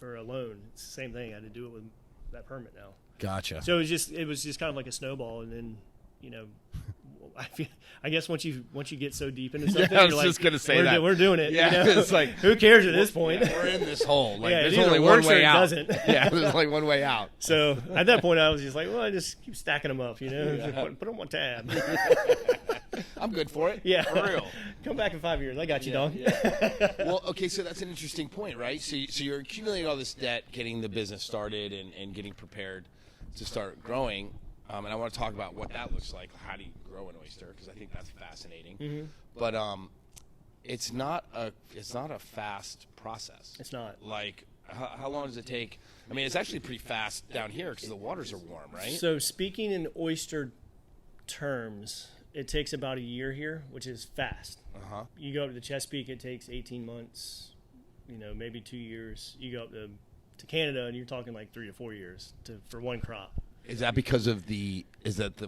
for a loan, it's the same thing. I had to do it with that permit now. Gotcha. So it was just kind of like a snowball, and then I guess once you get so deep into something, I was you're like, just gonna say that. We're doing it. Yeah, it's like, who cares at this point? Yeah, we're in this hole. Like, Yeah, there's it either only one works or way it out. doesn't. Yeah, there's like one way out. So at that point, I was just like, well, I just keep stacking them up, Just put them on tab. I'm good for it. Yeah, For real. Come back in 5 years. I got you, dog. Well, okay, so that's an interesting point, right? So you're accumulating all this debt, getting the business started, and getting prepared to start growing. And I want to talk about what that looks like. How do you grow an oyster? Because I think that's fascinating. Mm-hmm. But it's not a fast process. It's not. Like, how long does it take? I mean, it's actually pretty fast down here because the waters are warm, right? So speaking in oyster terms, it takes about a year here, which is fast. Uh-huh. You go up to the Chesapeake, it takes 18 months, maybe 2 years. You go up to Canada, and you're talking like 3 to 4 years for one crop. Is that because of the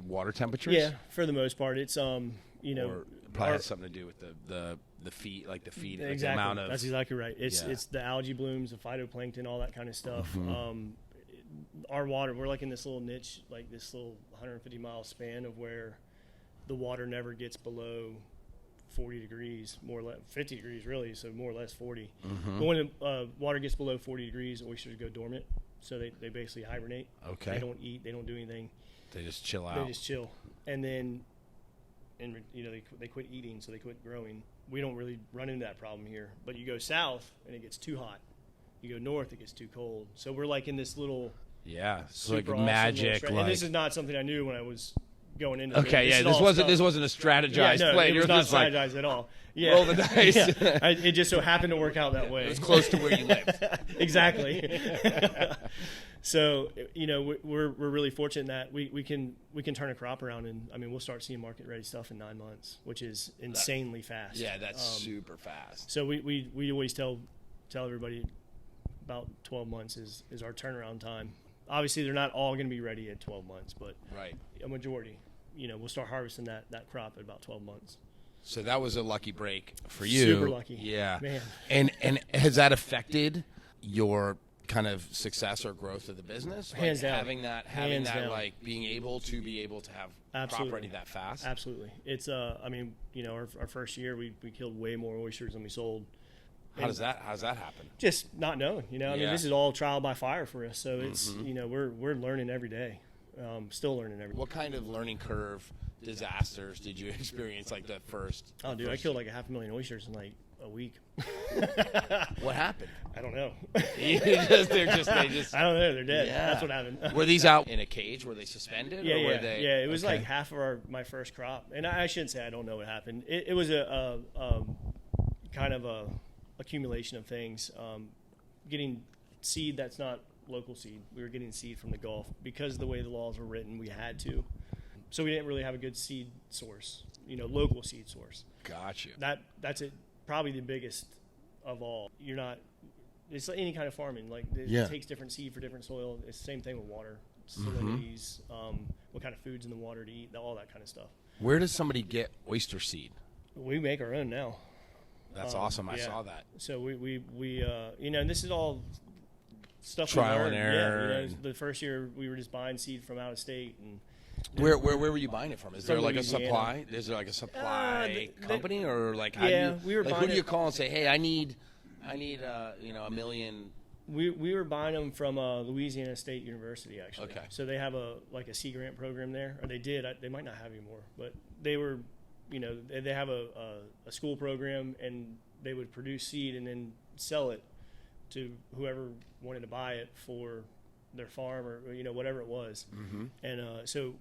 water temperatures? Yeah, for the most part, it's Or it probably has something to do with the feed, like the feed, like exactly. the amount of. That's exactly right. It's Yeah. it's the algae blooms, the phytoplankton, all that kind of stuff. Mm-hmm. Our water, we're like in this little niche, like this little 150-mile span of where the water never gets below 40 degrees, more or less 50 degrees really, so more or less 40. Mm-hmm. But when the water gets below 40 degrees, oysters go dormant, so they basically hibernate. Okay. They don't eat, they don't do anything. They just chill out. They just chill, and then, they quit eating, so they quit growing. We don't really run into that problem here. But you go south, and it gets too hot. You go north, it gets too cold. So we're like in this little it's like super awesome magic. little and this is not something I knew when I was going into. Okay, this. this wasn't a strategized play. It was not strategized at all. Yeah, roll the dice. Yeah. It just so happened to work out that way. It was close to where you lived. Exactly. So we're really fortunate that we can turn a crop around, and I mean we'll start seeing market ready stuff in 9 months, which is insanely fast. Yeah, that's super fast. So we always tell everybody about 12 months is our turnaround time. obviously they're not all going to be ready at 12 months, but Right. a majority, we'll start harvesting that crop at about 12 months. So that was a lucky break for you. Super lucky. Yeah. Man. And has that affected your kind of success or growth of the business? Like Hands down. Having that, Hands down. like being able to have Absolutely. crop ready that fast. Absolutely. It's our first year we killed way more oysters than we sold. How does that happen? Just not knowing, I mean, Yeah. this is all trial by fire for us. So it's, we're learning every day. Still learning every day. What kind of learning curve disasters did you experience like the first? Oh, dude, I killed like 500,000 oysters in like a week. What happened? I don't know. they just. I don't know. They're dead. Yeah. That's what happened. Were these out in a cage? Were they suspended? Yeah, or were yeah, they... yeah. It was Okay. like half of my first crop, and I shouldn't say I don't know what happened. It was a kind of a accumulation of things. Getting seed that's not local seed. We were getting seed from the Gulf because of the way the laws were written. We had to, so we didn't really have a good seed source. Local seed source. Gotcha. That's it. Probably the biggest of all. It's like any kind of farming. Like it Yeah. takes different seed for different soil. It's the same thing with water, salinities, what kind of foods in the water to eat, all that kind of stuff. Where does somebody get oyster seed? We make our own now. That's awesome. I yeah. saw that. So we and this is all stuff Trial we and learned. error Yeah, and- the first year we were just buying seed from out of state, and Where were you buying it from? Is there From like Louisiana. a supply? Is there like a supply company or like how Yeah, do you, we were like who buying do you it- call and say, hey, I need a million? we were buying them from Louisiana State University actually. Okay. So they have a sea grant program there, or they did. They might not have anymore, but they were, they have a school program, and they would produce seed and then sell it to whoever wanted to buy it for their farm or whatever it was. Mm-hmm. And so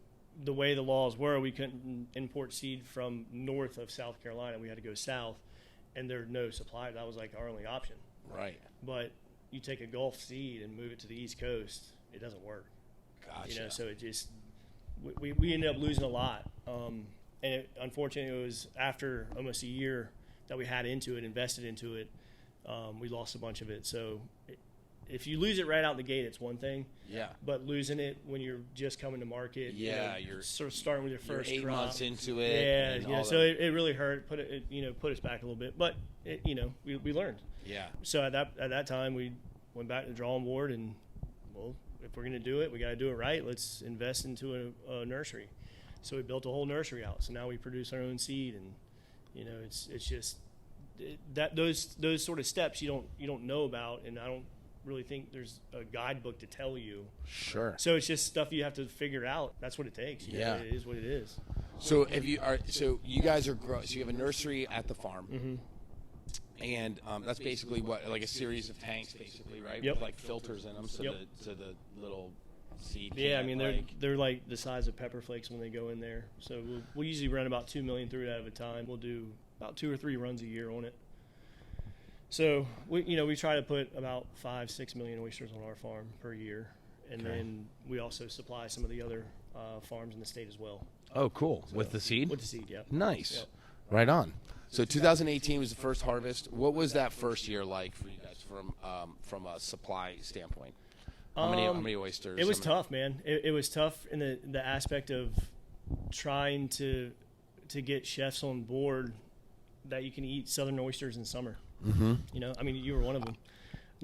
the way the laws were, we couldn't import seed from north of South Carolina. We had to go south, and there were no supply. That was like our only option. Right. But you take a Gulf seed and move it to the East Coast, it doesn't work. Gotcha. So it just we ended up losing a lot. And unfortunately, it was after almost a year that we had into it, invested into it. We lost a bunch of it. So if you lose it right out the gate, it's one thing. Yeah. But losing it when you're just coming to market, Yeah, you're sort of starting with your first you're 8 crop. months into it. Yeah, and all so that. it really hurt. Put us back a little bit, but we learned. Yeah. So at that time, we went back to the drawing board, and if we're going to do it, we got to do it right. Let's invest into a nursery. So we built a whole nursery out. So now we produce our own seed, and it's just that those sort of steps you don't know about, and I don't really think there's a guidebook to tell you. Sure. So it's just stuff you have to figure out. That's what it takes. Yeah. It is what it is. So you guys are growing. So you have a nursery at the farm. Mm-hmm. And that's basically what, like a series of tanks, basically, right? Yep. With like filters in them, so Yep. the little seed. Yeah, I can't, mean they're like the size of pepper flakes when they go in there. So we'll usually run about 2 million through it at a time. We'll do about 2 or 3 runs a year on it. So we try to put about 5-6 million oysters on our farm per year, and then we also supply some of the other farms in the state as well. Oh, cool. With the seed? With the seed, yeah. Nice. Yep. Right on. So 2018 was the first harvest. What was that first year like for you guys from a supply standpoint? How many oysters? It was tough, man. It was tough in the aspect of trying to get chefs on board that you can eat southern oysters in summer. Mm-hmm. I mean, you were one of them.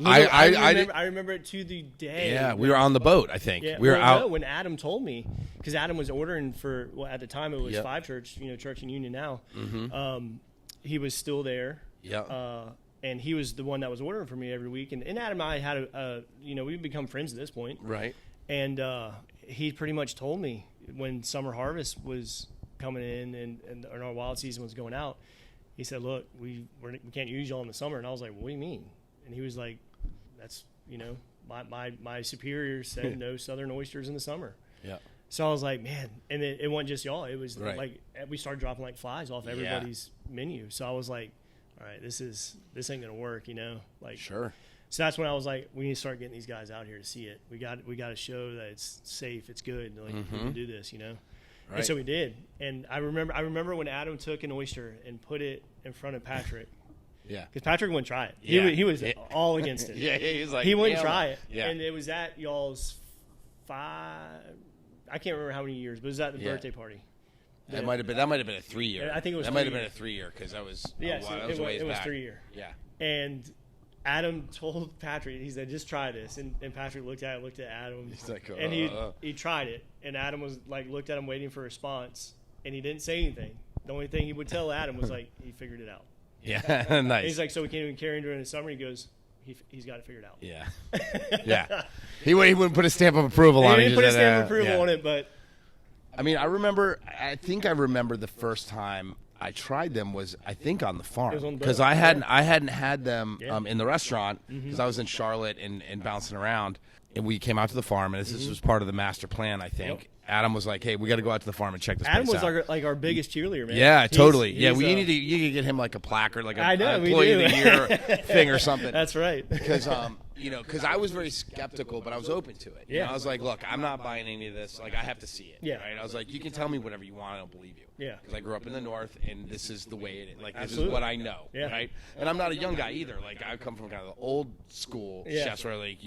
I remember it to the day. Yeah, we were on the boat, I think. Yeah, we were out. No, when Adam told me, because Adam was ordering for, at the time it was Yep. Five Church, Church and Union now. Mm-hmm. He was still there. Yeah. And he was the one that was ordering for me every week. And Adam and I had we've become friends at this point. Right. And he pretty much told me when summer harvest was coming in and our wild season was going out, he said, look, we can't use y'all in the summer. And I was like, what do you mean? And he was like, that's, my superior said no southern oysters in the summer. Yeah. So I was like, man, and it wasn't just y'all. It was Right. like we started dropping like flies off everybody's menu. So I was like, all right, this ain't gonna work, Like, Sure. so that's when I was like, we need to start getting these guys out here to see it. We got to show that it's safe, it's good. Like we can do this, Right. And so we did. And I remember when Adam took an oyster and put it in front of Patrick. Yeah. Because Patrick wouldn't try it. Yeah. He was all against it. Yeah, he was like, He wouldn't yeah, try it. Yeah. And it was at y'all's I can't remember how many years, but it was at the birthday party. That might have been a 3-year. I think it was. That might have been a 3-year because that was. It was 3 year. Yeah. And Adam told Patrick, he said, "Just try this." And Patrick looked at Adam. He's like, and he tried it, and Adam was like, looked at him waiting for a response, and he didn't say anything. The only thing he would tell Adam was like, he figured it out. Yeah, nice. And he's like, so we can't even carry him during the summer. He goes, he's got it figured out. Yeah, yeah. He wouldn't put a stamp of approval on it. He didn't put a stamp of approval on it, but I mean, I think I remember the first time I tried them was, I think, on the farm, because I hadn't had them in the restaurant because I was in Charlotte and bouncing around, and we came out to the farm, and this was part of the master plan, I think. Yep. Adam was like, "Hey, we got to go out to the farm and check this place out." Adam was like our biggest cheerleader, man. Yeah, totally. You could get him like a placard, like a employee of the year thing or something. That's right. Because because I was very skeptical, but I was open to it. I was like, "Look, I'm not buying any of this. Like, I have to see it." Yeah. Right. I was like, "You can tell me whatever you want. I don't believe you." Yeah. Because I grew up in the North, and this is the way it is. Like, Absolutely. This is what I know. Yeah. Right. And I'm not a young guy either. Like, I come from kind of the old school chefs where like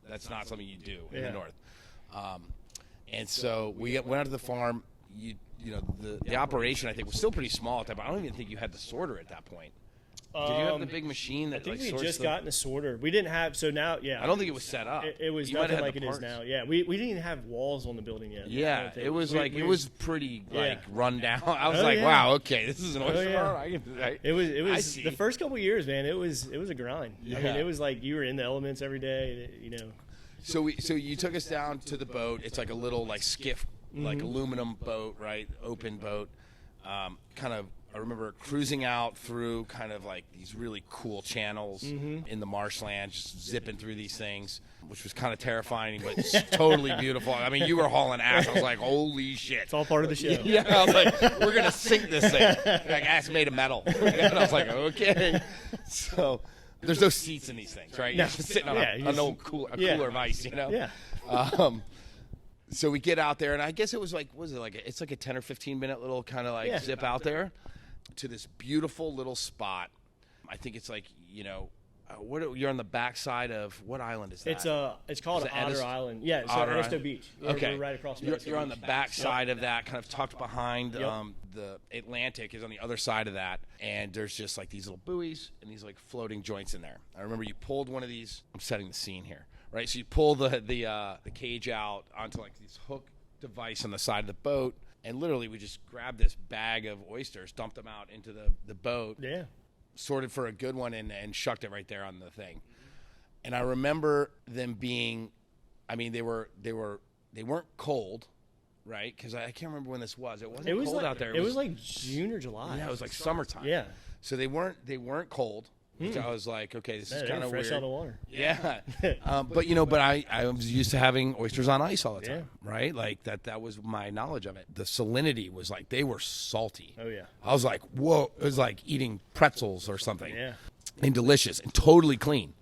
that's not something you do in the North. And so we went out to the farm. The operation, I think, was still pretty small at that point. I don't even think you had the sorter at that point. Did you have the big machine that I think like, we had just the... gotten a sorter. We didn't have, so now, I don't think it was set up. It was nothing like it is now. Yeah, we didn't even have walls on the building yet. Yeah, it was it was pretty run down. I was like, wow, okay, this is an oyster farm. It was the first couple of years, man. It was a grind. Yeah. I mean, it was like you were in the elements every day. So you took us down to the boat. It's like a little like skiff, like aluminum boat, right? Open boat. Kind of, I remember cruising out through kind of like these really cool channels in the marshland, just zipping through these things, which was kind of terrifying, but totally beautiful. I mean, you were hauling ass. I was like, holy shit. It's all part of the show. Yeah, I was like, we're going to sink this thing. Like, ass made of metal. And I was like, okay. So there's no seats in these things, right? You're just sitting on an old cooler of ice, Yeah. So we get out there, and I guess it was like, it's like a 10 or 15 minute little kind of like zip out there to this beautiful little spot. I think it's like, you're on the backside of, what island is that? It's called Otter Island. Yeah, so Edisto Beach. Okay. We're right across from You're on the backside of that, kind of tucked behind the Atlantic is on the other side of that, and there's just like these little buoys and these like floating joints in there. I remember you pulled one of these. I'm setting the scene here. Right, so you pull the cage out onto like this hook device on the side of the boat, and literally we just grabbed this bag of oysters, dumped them out into the boat, sorted for a good one, and shucked it right there on the thing. And I remember them being, I mean, they weren't cold, right? Because I can't remember when this was. It wasn't cold out there. It was like June or July. Yeah, it was like summertime. Yeah. So they weren't cold. Which I was like, okay, this is kind of weird. Fresh out of the water. Yeah, but I was used to having oysters on ice all the time, right? Like that was my knowledge of it. The salinity was like, they were salty. Oh yeah. I was like, whoa! It was like eating pretzels or something. Yeah. And delicious and totally clean.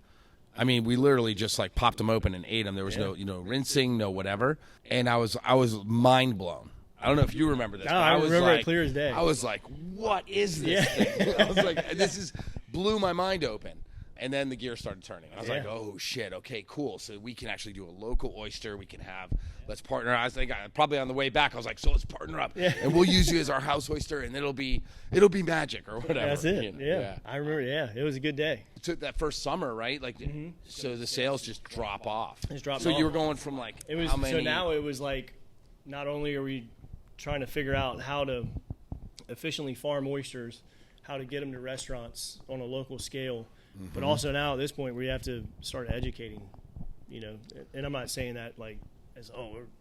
I mean, we literally just like popped them open and ate them. There was no rinsing, no whatever. And I was mind blown. I don't know if you remember this. No, but I was remember like, it clear as day. I was like, what is this thing? I was like, blew my mind open. And then the gear started turning. I was like, oh, shit, okay, cool. So we can actually do a local oyster. We can let's partner. I was like, probably on the way back, I was like, so let's partner up. Yeah. And we'll use you as our house oyster, and it'll be magic or whatever. That's it. Yeah. I remember, it was a good day. So that first summer, right? Like, so the sales just drop off. So you were going from like, how many? So now it was like, not only are we trying to figure out how to efficiently farm oysters, how to get them to restaurants on a local scale, but also now at this point we have to start educating, and I'm not saying that like as,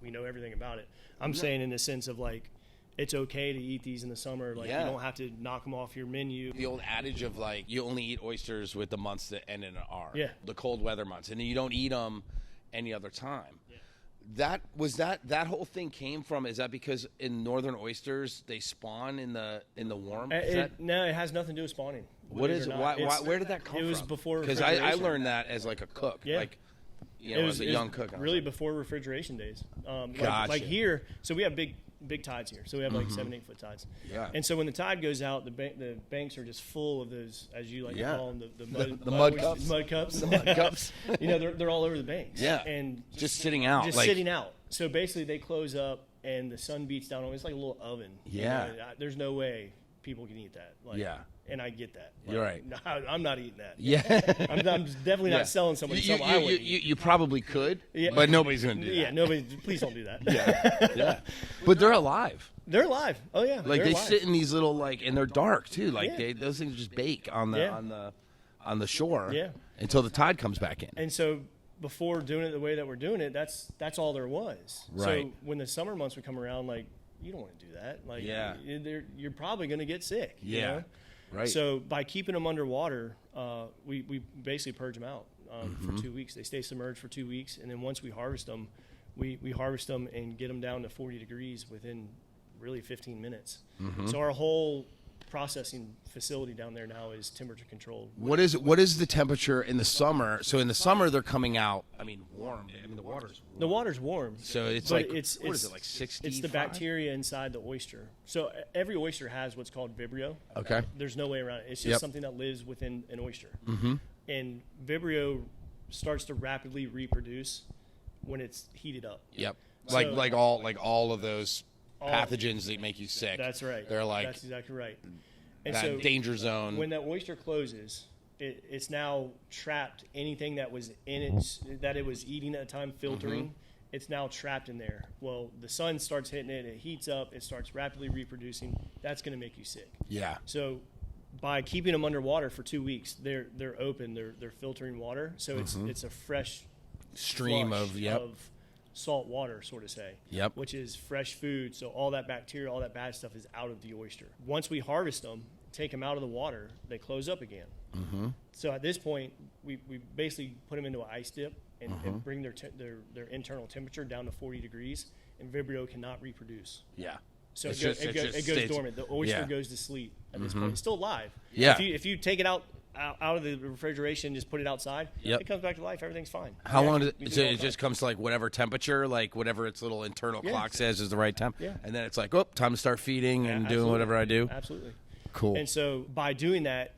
we know everything about it. I'm saying in the sense of like, it's okay to eat these in the summer. Like, you don't have to knock them off your menu. The old adage of like, you only eat oysters with the months that end in an R. Yeah. The cold weather months. And then you don't eat them any other time. Yeah. That whole thing came from, is that because in northern oysters they spawn in the warm? No, it has nothing to do with spawning. What is it? Where did that come from? It was before, because I learned that as like a cook. Yeah. Like, as a young cook. Really before refrigeration days. Gotcha. Like here, so we have big tides here. So we have like 7-8 foot tides. Yeah. And so when the tide goes out, the banks are just full of those, as you like to call them, the mud cups. Mud cups. The mud cups. They're all over the banks. Yeah. And just sitting out. Just sitting out. So basically, they close up and the sun beats down on it. It's like a little oven. Yeah. There's no way people can eat that. Like, Yeah. And I get that. You're right. No, I'm not eating that. Yeah. I'm definitely not selling somebody something I wouldn't eat. You probably could, Yeah. but nobody's going to do that. Yeah, nobody. Please don't do that. Yeah. But they're alive. They're alive. Oh yeah. Like they're they alive. sit in these little and they're dark too. Like Yeah. those things just bake on the Yeah. on the shore. Yeah. Until the tide comes back in. And so before doing it the way that we're doing it, that's all there was. Right. So when the summer months would come around, like, you don't want to do that. Like, Yeah. you're probably going to get sick. Yeah. You know? Right. So by keeping them underwater, we basically purge them out for 2 weeks. They stay submerged for 2 weeks, and then once we harvest them, we harvest them and get them down to 40 degrees within really 15 minutes. So our whole processing facility down there now is temperature controlled. What is the temperature in the summer? So in the summer they're coming out. I mean, warm. I mean, the water's warm. The water's warm. So it's but like what is it, like 60? It's the bacteria inside the oyster. So every oyster has what's called Vibrio. Okay. There's no way around it. It's just something that lives within an oyster. And Vibrio starts to rapidly reproduce when it's heated up. Yep. So- Like all of those pathogens that make you sick. That's right. They're like that's exactly right. And that so danger zone. when that oyster closes, it's now trapped. Anything that was in it that it was eating at the time, filtering, it's now trapped in there. Well, the sun starts hitting it, it heats up, it starts rapidly reproducing. That's going to make you sick. Yeah. So by keeping them underwater for 2 weeks, they're open, they're filtering water, so it's a fresh Stream flush of salt water, sort of say. Yep. Which is fresh food, so all that bacteria, all that bad stuff is out of the oyster. Once we harvest them, take them out of the water, they close up again. So at this point, we basically put them into an ice dip and bring their internal temperature down to 40 degrees, and Vibrio cannot reproduce. Yeah. So It's it goes, just- it just it goes stays- dormant. The oyster yeah. goes to sleep at this point. It's still alive. Yeah. If you take it out of the refrigeration, just put it outside, Yep. it comes back to life. Everything's fine. How long does We it? do So all it the just time. comes to like whatever temperature, like whatever its little internal Yeah. clock says is the right temp. Yeah. And then it's like, oh, time to start feeding and doing Absolutely. whatever I do. Absolutely. Cool. And so by doing that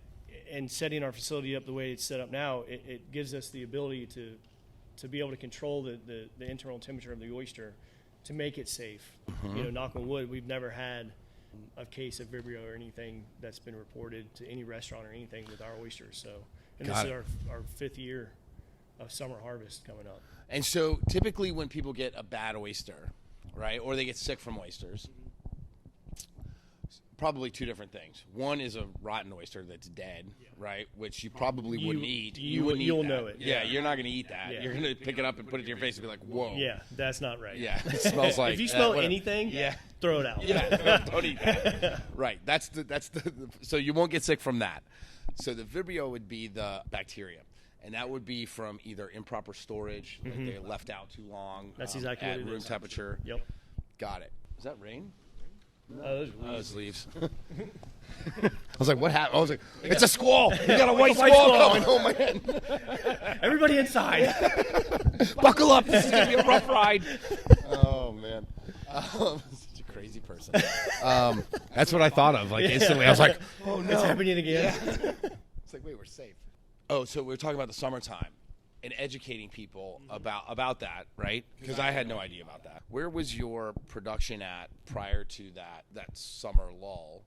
and setting our facility up the way it's set up now, it gives us the ability to be able to control the internal temperature of the oyster to make it safe. You know, knock on wood, we've never had a case of Vibrio or anything that's been reported to any restaurant or anything with our oysters. So, and Got this it. is our 5th year of summer harvest coming up. And so typically when people get a bad oyster, right, or they get sick from oysters, probably two different things. One is a rotten oyster that's dead, right, which you probably wouldn't eat. Wouldn't eat you'll that. know it. Yeah, you're not going to eat that. Yeah. You're going to pick it up and put it to your face and be like, whoa. Yeah, that's not right. Yeah, it smells like. If you smell whatever. anything, Yeah. throw it out. Yeah, don't eat that. Right. That's the so you won't get sick from that. So the Vibrio would be the bacteria. And that would be from either improper storage, like they left out too long. That's exactly at what it room is. temperature. Yep. Got it. Is that rain? Those Oh, it's leaves. I was like, what happened? I was like, it's a squall. We got a white squall coming. Oh, man. Everybody inside. Buckle up. This is going to be a rough ride. Oh, man. Such a crazy person. That's what I thought of. Like, instantly. I was like, oh, no. It's happening again. It's like, wait, we're safe. Oh, so we were talking about the summertime and educating people about that, right? Because I had no idea about that. Where was your production at prior to that summer lull?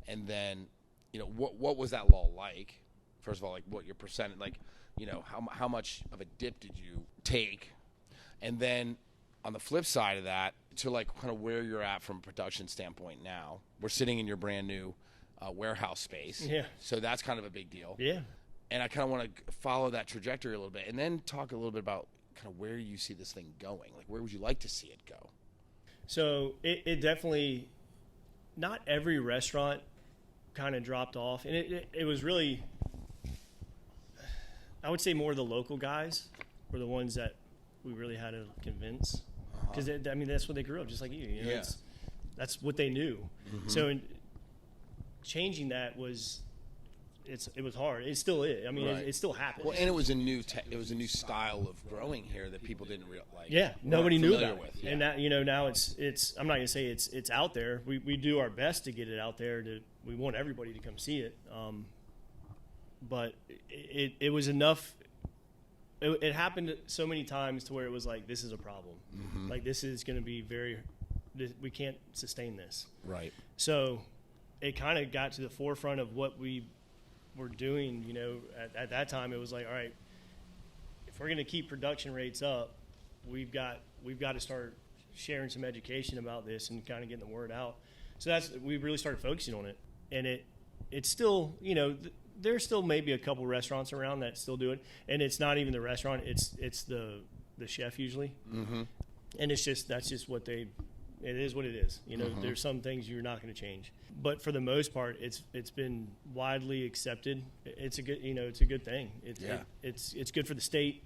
And then, you know, what was that lull like? First of all, like what your percent, like, you know, how much of a dip did you take? And then on the flip side of that, to like kind of where you're at from a production standpoint now. We're sitting in your brand new warehouse space. Yeah. So that's kind of a big deal. Yeah. And I kind of want to follow that trajectory a little bit and then talk a little bit about kind of where you see this thing going. Like, where would you like to see it go? So it definitely, not every restaurant kind of dropped off. And it was really, I would say more the local guys were the ones that we really had to convince. Because, I mean, that's what they grew up, just like you know, Yeah. that's what they knew. So changing that was... It was hard. It still is. I mean, Right. it still happens. Well, and it was a new style of growing here that people didn't like. Yeah, nobody weren't knew familiar about it. with. Yeah. And that, you know, now it's. I'm not gonna say it's out there. We do our best to get it out there. We want everybody to come see it. But it was enough it happened so many times to where it was like, this is a problem. Like, this is going to be we can't sustain this. Right. So it kind of got to the forefront of what we were doing, you know, at that time. It was like, all right, if we're going to keep production rates up, we've got to start sharing some education about this and kind of getting the word out. So we really started focusing on it. And it's still, you know, there's still maybe a couple restaurants around that still do it, and it's not even the restaurant; it's the chef usually. And that's just what it is what it is. You know, there's some things you're not going to change, but for the most part, it's been widely accepted. It's a good thing. It's good for the state.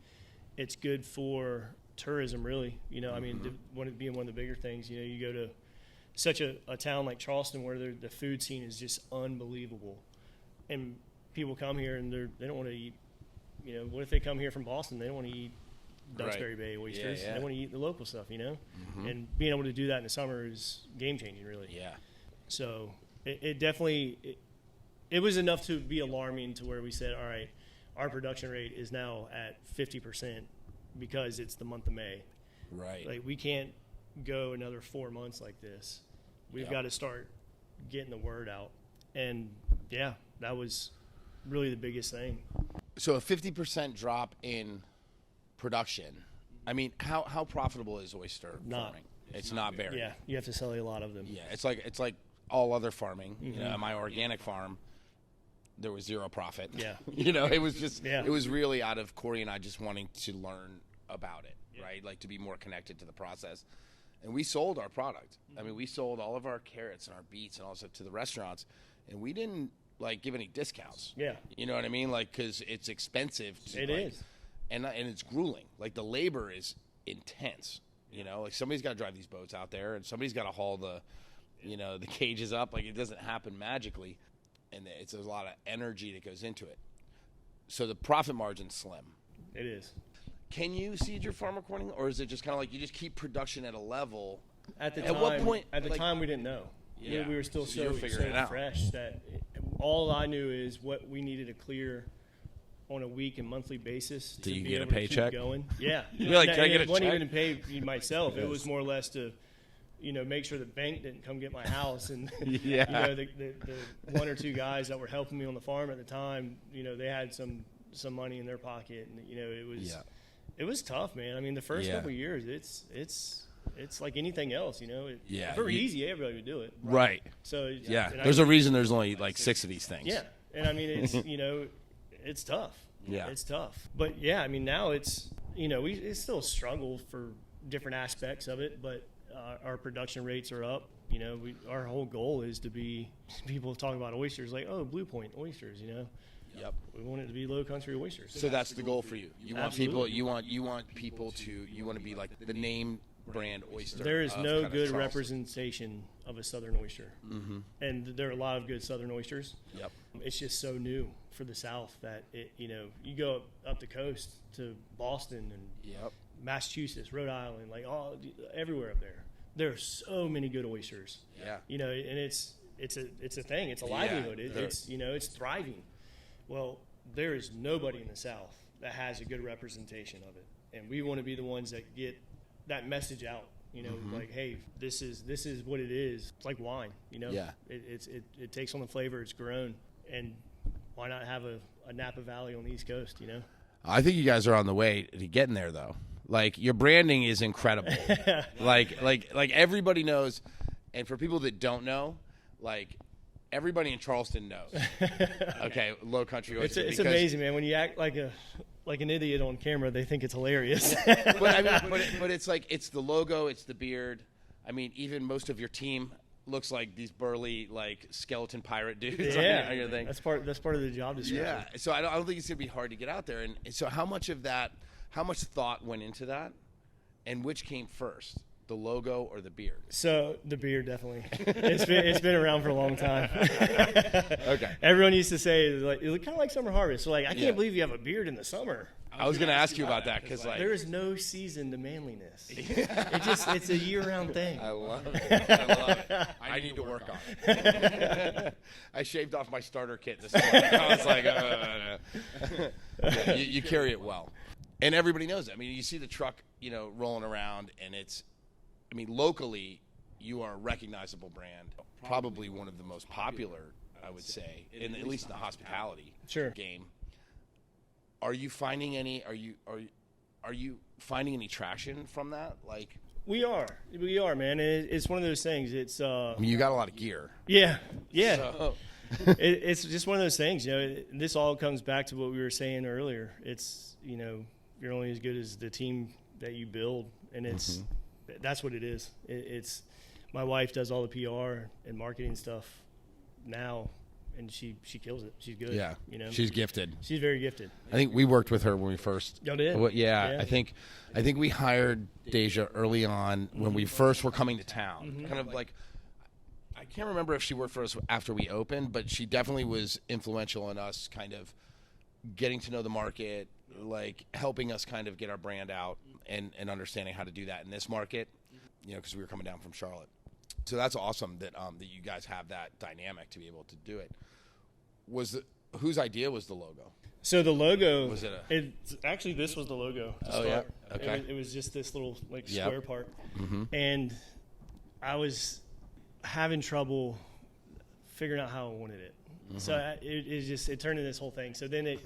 It's good for tourism, really. You know, I mean, being one of the bigger things. You know, you go to such a town like Charleston where the food scene is just unbelievable, and people come here and they don't want to eat. You know, what if they come here from Boston? They don't want to eat Duxbury Bay oysters. They want to eat the local stuff. You know, and being able to do that in the summer is game changing, really. Yeah. So it definitely it was enough to be alarming to where we said, all right, our production rate is now at 50% because it's the month of May. Right. Like, we can't go another 4 months like this. We've got to start getting the word out. And yeah, that was really the biggest thing. So a 50% drop in production. I mean, how profitable is oyster farming? It's not very. Yeah, you have to sell a lot of them. Yeah, it's like all other farming. You know, my organic farm, there was zero profit. Yeah. You know, it was just it was really out of Corey and I just wanting to learn about it, right? Like, to be more connected to the process. And we sold our product. I mean, we sold all of our carrots and our beets and all stuff to the restaurants, and we didn't give any discounts. Yeah. You know what I mean? Like, because it's expensive. It is. And it's grueling. Like, the labor is intense. You know, like, somebody's got to drive these boats out there, and somebody's got to haul the cages up. Like, it doesn't happen magically, and it's a lot of energy that goes into it. So the profit margin's slim. It is. Can you seed your farm accordingly, or is it just kind of like you just keep production at a level? At what point? At the time, we didn't know. Yeah. We were still so fresh that all I knew is what we needed to clear on a week and monthly basis to you be get able a paycheck? To keep going. Yeah. You're like, can I get a check? It wasn't even to pay myself. It was more or less to, make sure the bank didn't come get my house. And, the one or two guys that were helping me on the farm at the time, they had some money in their pocket. And, it was tough, man. I mean, the first couple of years, it's like anything else, If it were easy, everybody would do it. Right. So there's a reason there's only like 6 of these things. Yeah, and I mean it's it's tough. Yeah, it's tough. But yeah, I mean now it's it's still a struggle for different aspects of it, but our production rates are up. Our whole goal is to be people talk about oysters like Blue Point oysters. Yep. We want it to be Lowcountry Oysters. So that's the goal for you. You want people. You want people to. You want to be like the name brand oyster. There is no good representation of a southern oyster, and there are a lot of good southern oysters. Yep. It's just so new for the South that you go up the coast to Boston and Massachusetts, Rhode Island, like everywhere up there. There are so many good oysters. Yeah. And it's a thing. It's a livelihood. It's thriving. Well, there is nobody in the South that has a good representation of it, and we want to be the ones that get that message out. Like, hey, this is what it is. It's like wine. Yeah. It takes on the flavor. It's grown, and why not have a Napa Valley on the East Coast? I think you guys are on the way to getting there, though. Like, your branding is incredible. like everybody knows, and for people that don't know, like, everybody in Charleston knows. Okay, Lowcountry Oyster. It's amazing, man. When you act like an idiot on camera, they think it's hilarious. but it's like, it's the logo, it's the beard. I mean, even most of your team looks like these burly, like, skeleton pirate dudes. Yeah, on your thing. That's part of the job description. Yeah. So I don't think it's gonna be hard to get out there. And so how much thought went into that, and which came first? The logo or the beard? So the beard, definitely. It's been around for a long time. Okay. Everyone used to say it looked kind of like Summer Harvest. So like, I can't believe you have a beard in the summer. I was going to ask you about that because there is no season to manliness. It's a year-round thing. I love it. I need to work on it. I shaved off my starter kit this morning. I was like, you carry it well. And everybody knows that. I mean, you see the truck, rolling around, and locally, you are a recognizable brand, probably one of the most popular, I would say, at least in the hospitality game. Are you finding any? Are you finding any traction from that? Like, we are, man. It's one of those things. It's you got a lot of gear. Yeah. So. It's just one of those things. This all comes back to what we were saying earlier. It's you're only as good as the team that you build, and that's what it is. It's my wife does all the PR and marketing stuff now, and she kills it. She's good. Yeah, she's gifted. She's very gifted. I think we worked with her when we first. Y'all did? Well, yeah, I think we hired Deja early on when we first were coming to town. Kind of like, I can't remember if she worked for us after we opened, but she definitely was influential in us kind of getting to know the market, like helping us kind of get our brand out and understanding how to do that in this market, because we were coming down from Charlotte. So that's awesome that you guys have that dynamic to be able to do it. Whose idea was the logo? So the logo was actually this was the logo to start. Yeah, okay. It was just this little square part, and I was having trouble figuring out how I wanted it. So it turned into this whole thing. So then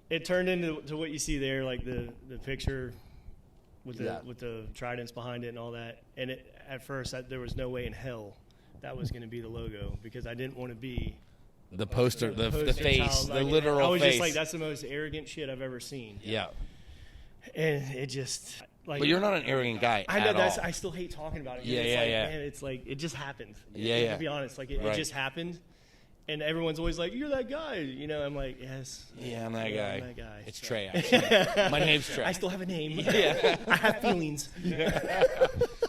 it turned into what you see there, like the picture with the tridents behind it and all that. And at first there was no way in hell that was going to be the logo, because I didn't want to be the poster, the face, child. the literal face. I was just like, that's the most arrogant shit I've ever seen. Yeah. And it just but you're not an arrogant guy. I know at all. I still hate talking about it. Yeah. Man, it's like it just happened. To be honest, it just happened. And everyone's always like, "You're that guy," I'm like, "Yes." Yeah, I'm that guy. I'm that guy. It's Trey. Actually. My name's Trey. I still have a name. Yeah, I have feelings.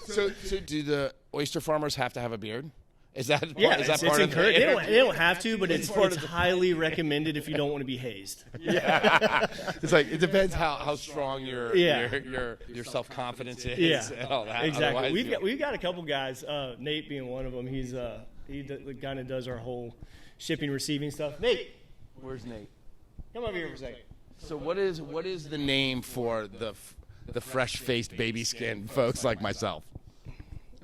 So do the oyster farmers have to have a beard? Is that part, yeah? is that it's part encouraged. of They don't have to, but it's highly recommended if you don't want to be hazed. Yeah, it's like it depends how strong your self confidence is and all that. Exactly. We've got a couple guys. Nate being one of them. He kind of does our whole shipping, receiving stuff. Nate, where's Nate? Come over here for a second. So what is the name for the fresh faced baby skin folks like myself?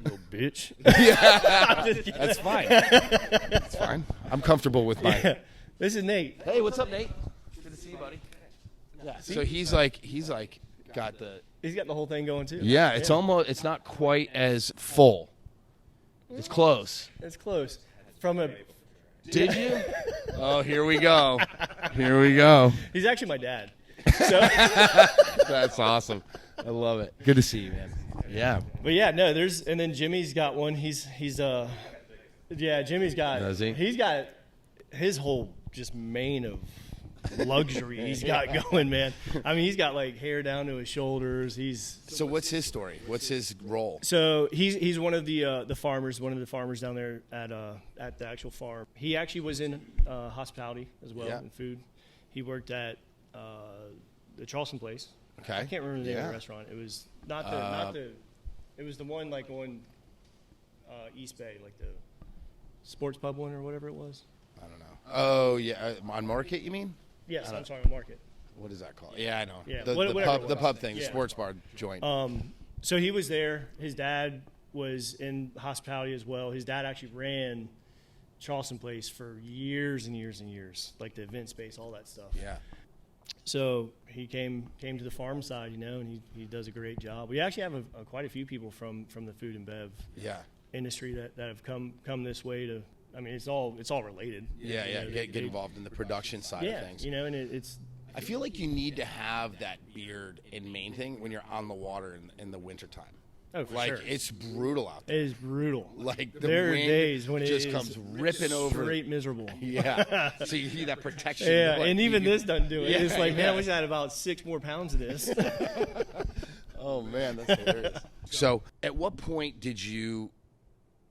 Little bitch. Yeah, that's fine. That's fine. I'm comfortable with mine. Yeah. This is Nate. Hey, what's up, Nate? Good to see you, buddy. Yeah. So he's got the whole thing going too. Yeah, it's not quite as full. It's close. It's close. Did you? Oh, here we go. Here we go. He's actually my dad. So that's awesome. I love it. Good to see you, man. Yeah. But yeah, no, and then Jimmy's got one. Jimmy's got. Does he? He's got his whole just mane of luxury he's got going, man. I mean, he's got like hair down to his shoulders. So what's his story? What's his role? So he's one of the farmers, down there at the actual farm. He actually was in hospitality as well, in food. He worked at the Charleston place. Okay. I can't remember the name of the restaurant. It was it was the one like on East Bay, like the sports pub one or whatever it was. I don't know. Oh yeah, on Market, you mean? Yes, I'm sorry, on Market. What is that called? Yeah, I know. Yeah, the pub thing, the sports bar joint. So he was there. His dad was in hospitality as well. His dad actually ran Charleston Place for years and years and years, like the event space, all that stuff. Yeah. So he came to the farm side, and he does a great job. We actually have quite a few people from the food and bev industry that have come this way to. I mean, it's all related. Yeah, get involved in the production side of things. And it's. I feel like you need to have that beard and main thing when you're on the water in the wintertime. Oh, for sure. It's brutal out there. It is brutal. Like there are days when it comes ripping over. Straight miserable. Yeah. So you need that protection. Yeah, and even this doesn't do it. It's like, man, I wish I had about 6 more pounds of this. Oh man, that's hilarious. So, at what point did you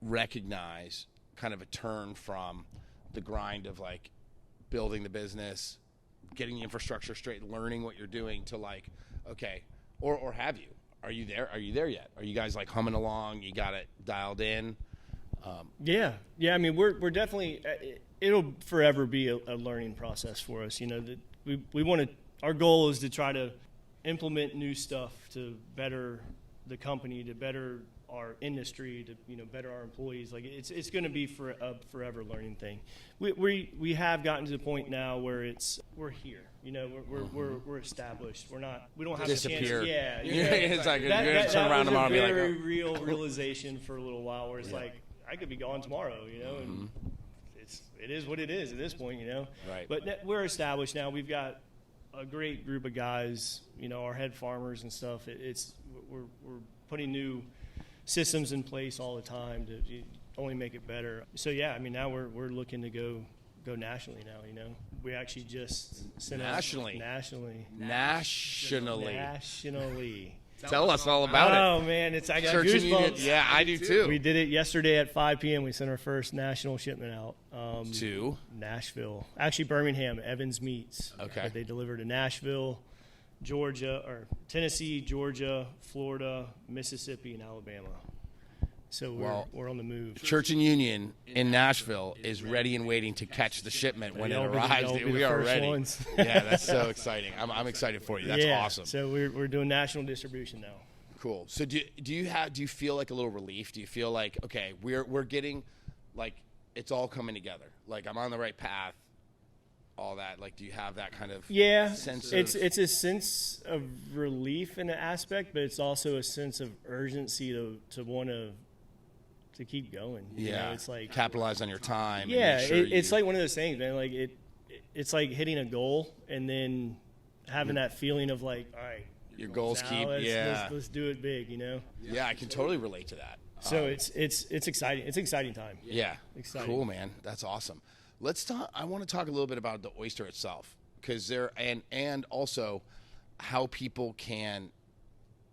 recognize kind of a turn from the grind of like building the business, getting the infrastructure straight, learning what you're doing to like, okay, or have you? Are you there? Are you there yet? Are you guys like humming along? You got it dialed in? Yeah. I mean, we're definitely. It'll forever be a learning process for us. We want to. Our goal is to try to implement new stuff to better the company, to better our industry, to better our employees. Like it's going to be for a forever learning thing. We have gotten to the point now where we're here. We're established. We don't have disappear. a chance. Yeah, It's like you're gonna turn around tomorrow and be like, very real realization for a little while where it's like I could be gone tomorrow. And it is what it is at this point. Right. But we're established now. We've got a great group of guys. Our head farmers and stuff. We're putting new systems in place all the time to only make it better. So now we're looking to go nationally now. We actually just sent nationally. Tell us all about it. Oh man, I got goosebumps. Yeah, I do too. We did it yesterday at 5 p.m. We sent our first national shipment out to Nashville. Actually, Birmingham, Evans Meats. Okay. But they delivered to Nashville, Georgia, or Tennessee, Georgia, Florida, Mississippi, and Alabama. So we're on the move. Church and Union in Nashville is ready and waiting to catch the shipment when it arrives. We are ready. Yeah, that's so exciting. I'm excited for you. That's awesome. So we're doing national distribution now. Cool. So do you feel like a little relief? Do you feel like, okay, we're getting, like, it's all coming together? Like, I'm on the right path, all that. Like, do you have that kind of sense of... It's a sense of relief in an aspect, but it's also a sense of urgency to want to keep going. It's like capitalize on your time. Yeah, it's like one of those things, man. Like it's like hitting a goal and then having that feeling of like, all right, your goals let's do it big. Yeah, I can totally relate to that. So it's exciting. It's an exciting time. Yeah, exciting. Cool, man. That's awesome. Let's talk. I want to talk a little bit about the oyster itself, because and also how people can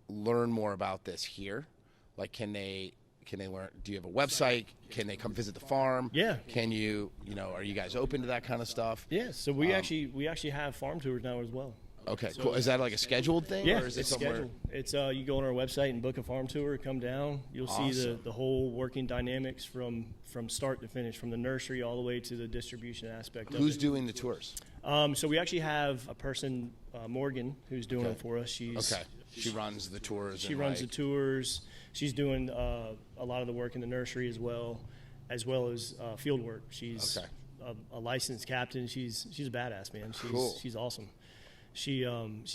learn more about this here. Like, can they learn? Do you have a website? Can they come visit the farm? Yeah. Can you are you guys open to that kind of stuff? Yeah. So we actually have farm tours now as well. Okay, cool. Is that like a scheduled thing? Yeah, or is it it's scheduled. It's you go on our website and book a farm tour. Come down. You'll see the whole working dynamics from start to finish, from the nursery all the way to the distribution aspect. Who's doing the tours? So we actually have a person, Morgan, who's doing it for us. She runs the tours. The tours. She's doing a lot of the work in the nursery as well as field work. She's a licensed captain. She's a badass, man. She's awesome. She's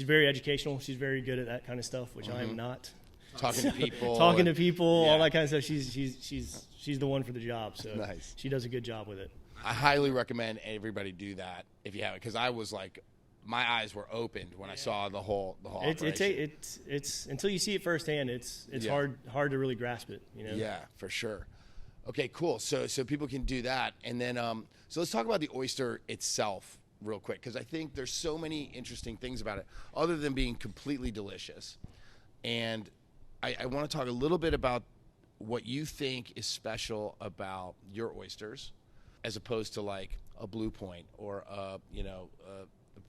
very educational. She's very good at that kind of stuff, which I am not. Talking to people, all that kind of stuff. She's the one for the job. So nice. She does a good job with it. I highly recommend everybody do that if you haven't, because I was like, my eyes were opened when I saw the whole operation. It's until you see it firsthand, it's hard to really grasp it. Yeah, for sure. Okay, cool. So people can do that, and then so let's talk about the oyster itself real quick, because I think there's so many interesting things about it, other than being completely delicious. And I want to talk a little bit about what you think is special about your oysters, as opposed to like a Blue Point or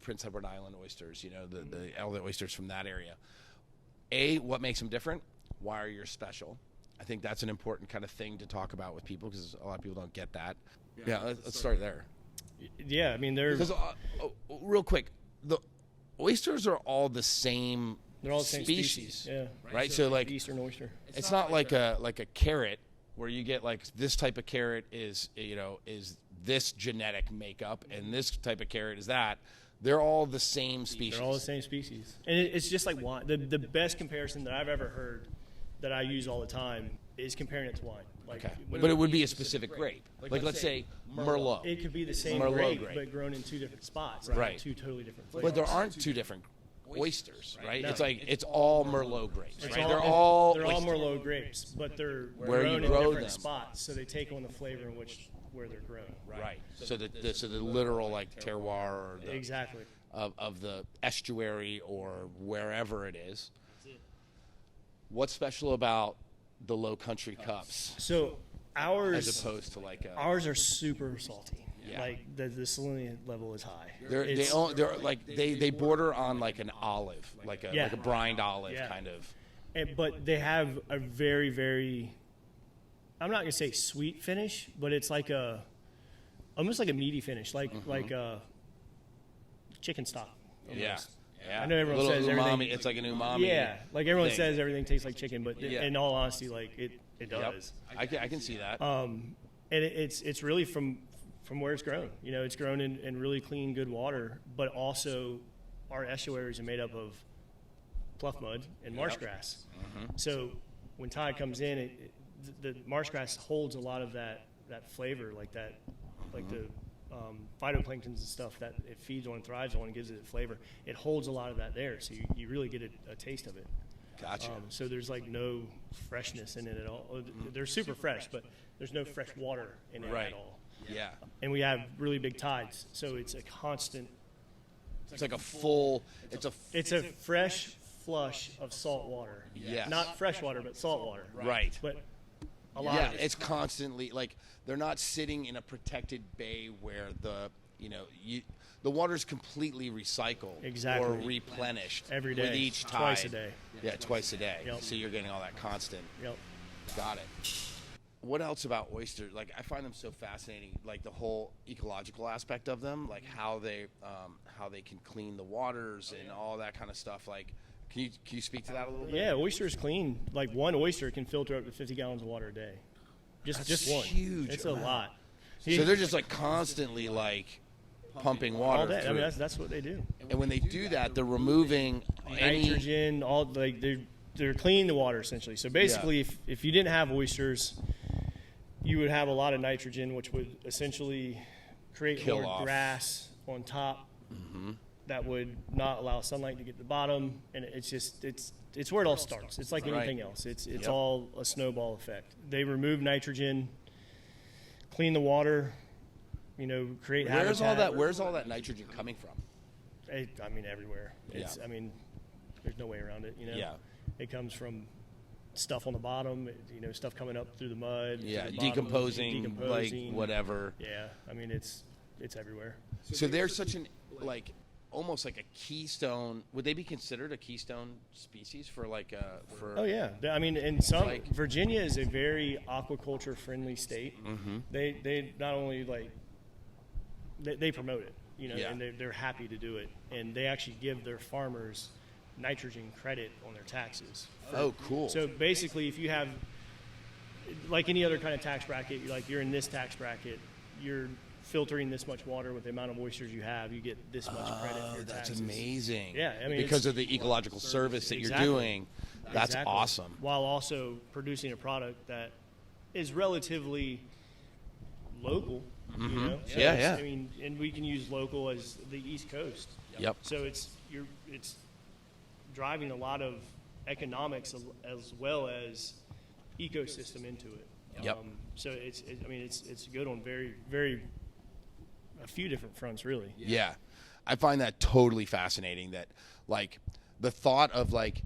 Prince Edward Island oysters, all the oysters from that area. What makes them different? Why are yours special? I think that's an important kind of thing to talk about with people, because a lot of people don't get that. Yeah, let's start there. Yeah, I mean, they're... Because, real quick, the oysters are all the same. They're all the same species. Yeah. Right? So like Eastern oyster. It's not like a carrot where you get like this type of carrot is this genetic makeup and this type of carrot is that. They're all the same species. They're all the same species. And it's just like wine. The best comparison that I've ever heard that I use all the time is comparing it to wine. Like, but it would be a specific grape. Like let's say Merlot. It could be the same Merlot grape, but grown in two different spots. Right. Two totally different flavors. But there aren't two different oysters, right? No. It's like it's all Merlot grapes, right? They're all Merlot grapes, but they're where grown you in grow different them. spots, so they take on the flavor in where they're grown. Right. So the literal like terroir or exactly of the estuary or wherever it is. What's special about the Lowcountry cups? So ours, as opposed to like ours are super salty. Yeah. Like the salinity level is high. They're like they border on like an olive, like a brined olive kind of. But they have a very, very, I'm not gonna say sweet finish, but it's like almost like a meaty finish, like a chicken stock. Almost. Yeah. I know everyone says everything. It's like an umami. Yeah, like everyone thing. says everything tastes like chicken, but in all honesty, like it does. Yep. I can see that. And it's really from where it's grown. You know, it's grown in really clean, good water, but also our estuaries are made up of pluff mud and marsh grass. So when tide comes in, the marsh grass holds a lot of that flavor, like the phytoplanktons and stuff that it feeds on and thrives on and gives it flavor. It holds a lot of that there, so you really get a taste of it. Gotcha. So there's like no freshness in it at all. They're super fresh, but there's no fresh water in it at all. Yeah. And we have really big tides, so it's a constant. It's like a full. It's a fresh flush of salt water. Yes. Not fresh water, but salt water. Right. But a lot Yeah, of it's constantly like they're not sitting in a protected bay where the water's completely recycled Exactly. or replenished every day, with each tide. twice a day. Yeah, twice a day. Yep. So you're getting all that constant. Yep. Got it. What else about oysters? Like, I find them so fascinating. Like the whole ecological aspect of them, like how they can clean the waters and all that kind of stuff. Like, can you speak to that a little bit? Yeah, oysters clean. Like one oyster can filter up to 50 gallons of water a day. Just one. Huge. It's a lot. So they're just like constantly like pumping water. All day. I through. mean, that's what they do. And when they do that, they're removing any Nitrogen, all like they're cleaning the water essentially. So basically, if you didn't have oysters, you would have a lot of nitrogen, which would essentially create Kill more off. grass on top. That would not allow sunlight to get to the bottom, and it's where it all starts. It's like anything else. It's all a snowball effect. They remove nitrogen, clean the water, create habitat. Where's all that nitrogen coming from? I mean, everywhere. I mean, there's no way around it. Yeah. It comes from stuff on the bottom. Stuff coming up through the mud. Yeah, to the bottom, decomposing, like whatever. Yeah, I mean it's everywhere. So they're such an almost like a keystone. Would they be considered a keystone species for for? Oh yeah, I mean, in Virginia is a very aquaculture friendly state. They not only they promote it, and they're happy to do it, and they actually give their farmers nitrogen credit on their taxes. Oh, cool. So basically, if you have like any other kind of tax bracket, you're in this tax bracket, you're filtering this much water with the amount of oysters you have, you get this much credit for your that's taxes. amazing. Yeah, I mean because of the ecological service that you're doing, that's awesome. While also producing a product that is relatively local. So Yeah. I mean, and we can use local as the East Coast. Yep. So it's driving a lot of economics as well as ecosystem into it. Yep. So it's good on very, very a few different fronts, really. Yeah. I find that totally fascinating that the thought of that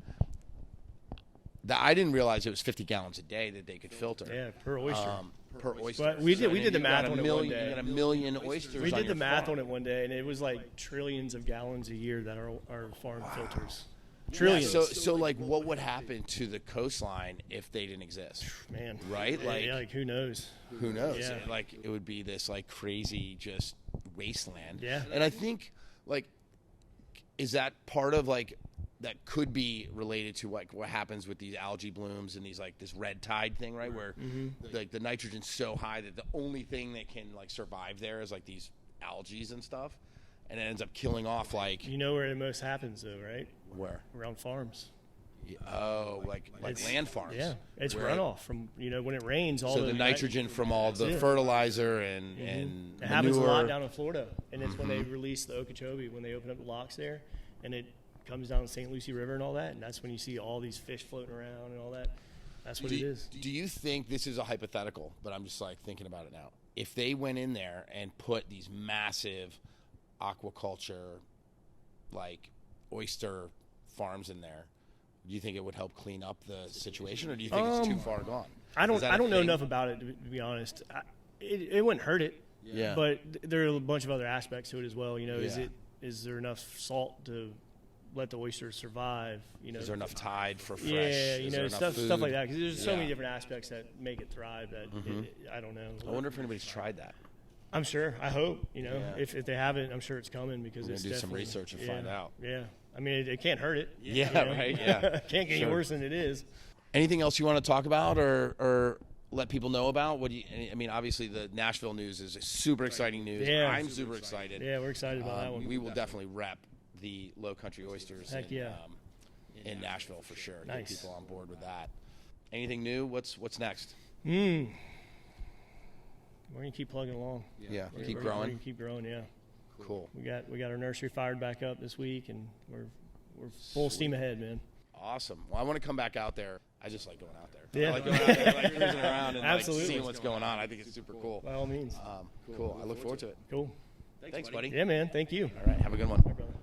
I didn't realize it was 50 gallons a day that they could filter. Yeah, per oyster. Per oyster. But we did the math on it one day. You got a million oysters. We on did your the math farm. on it one day, and it was like trillions of gallons a year that our farm filters. Trillions. Yeah, so what would happen to the coastline if they didn't exist? Man. Right? Who knows? Who knows? Yeah. It would be this crazy just wasteland. Yeah. And I think is that part of that could be related to what happens with these algae blooms and these this red tide thing, right? Where the nitrogen's so high that the only thing that can survive there is these algae and stuff, and it ends up killing off You know where it most happens though, right? Where? Around farms. Oh, like land farms. Yeah, it's runoff from when it rains. All so the nitrogen from all the fertilizer and it happens a lot down in Florida, and it's when they release the Okeechobee, when they open up the locks there, and it comes down the St. Lucie River and all that, and that's when you see all these fish floating around and all that. That's what it is. Do you think this is a hypothetical? But I'm just thinking about it now. If they went in there and put these massive aquaculture, oyster farms in there, do you think it would help clean up the situation, or do you think it's too far gone? I don't know enough about it to be honest. It wouldn't hurt it. Yeah. But there are a bunch of other aspects to it as well. Is there enough salt to let the oysters survive? Is there enough tide for fresh? Yeah, stuff like that. Because there's so many different aspects that make it thrive that I don't know. I wonder if anybody's tried that. I'm sure. I hope. If they haven't, I'm sure it's coming because We're it's gonna do some definitely- research and find out. Yeah, I mean, it can't hurt it. Yeah, you know? right. Yeah, Can't get any worse than it is. Anything else you want to talk about or let people know about? What do you? I mean, obviously the Nashville news is super exciting news. Yeah. I'm super excited. Yeah, we're excited about that one. We will definitely rep the Lowcountry Oysters. Heck yeah. In Nashville for sure. Nice. Get people on board with that. Anything new? What's next? We're gonna keep plugging along. Yeah, We're keep growing. gonna keep growing. Yeah. Cool. We got our nursery fired back up this week, and we're full steam ahead, man. Awesome. Well, I want to come back out there. I just like going out there. Yeah. I like going out there, like cruising around and like Absolutely. seeing what's going on. I think it's super cool. By all means. Cool. I look forward to it. Cool. Thanks, buddy. Yeah, man. Thank you. All right. Have a good one. Bye, brother.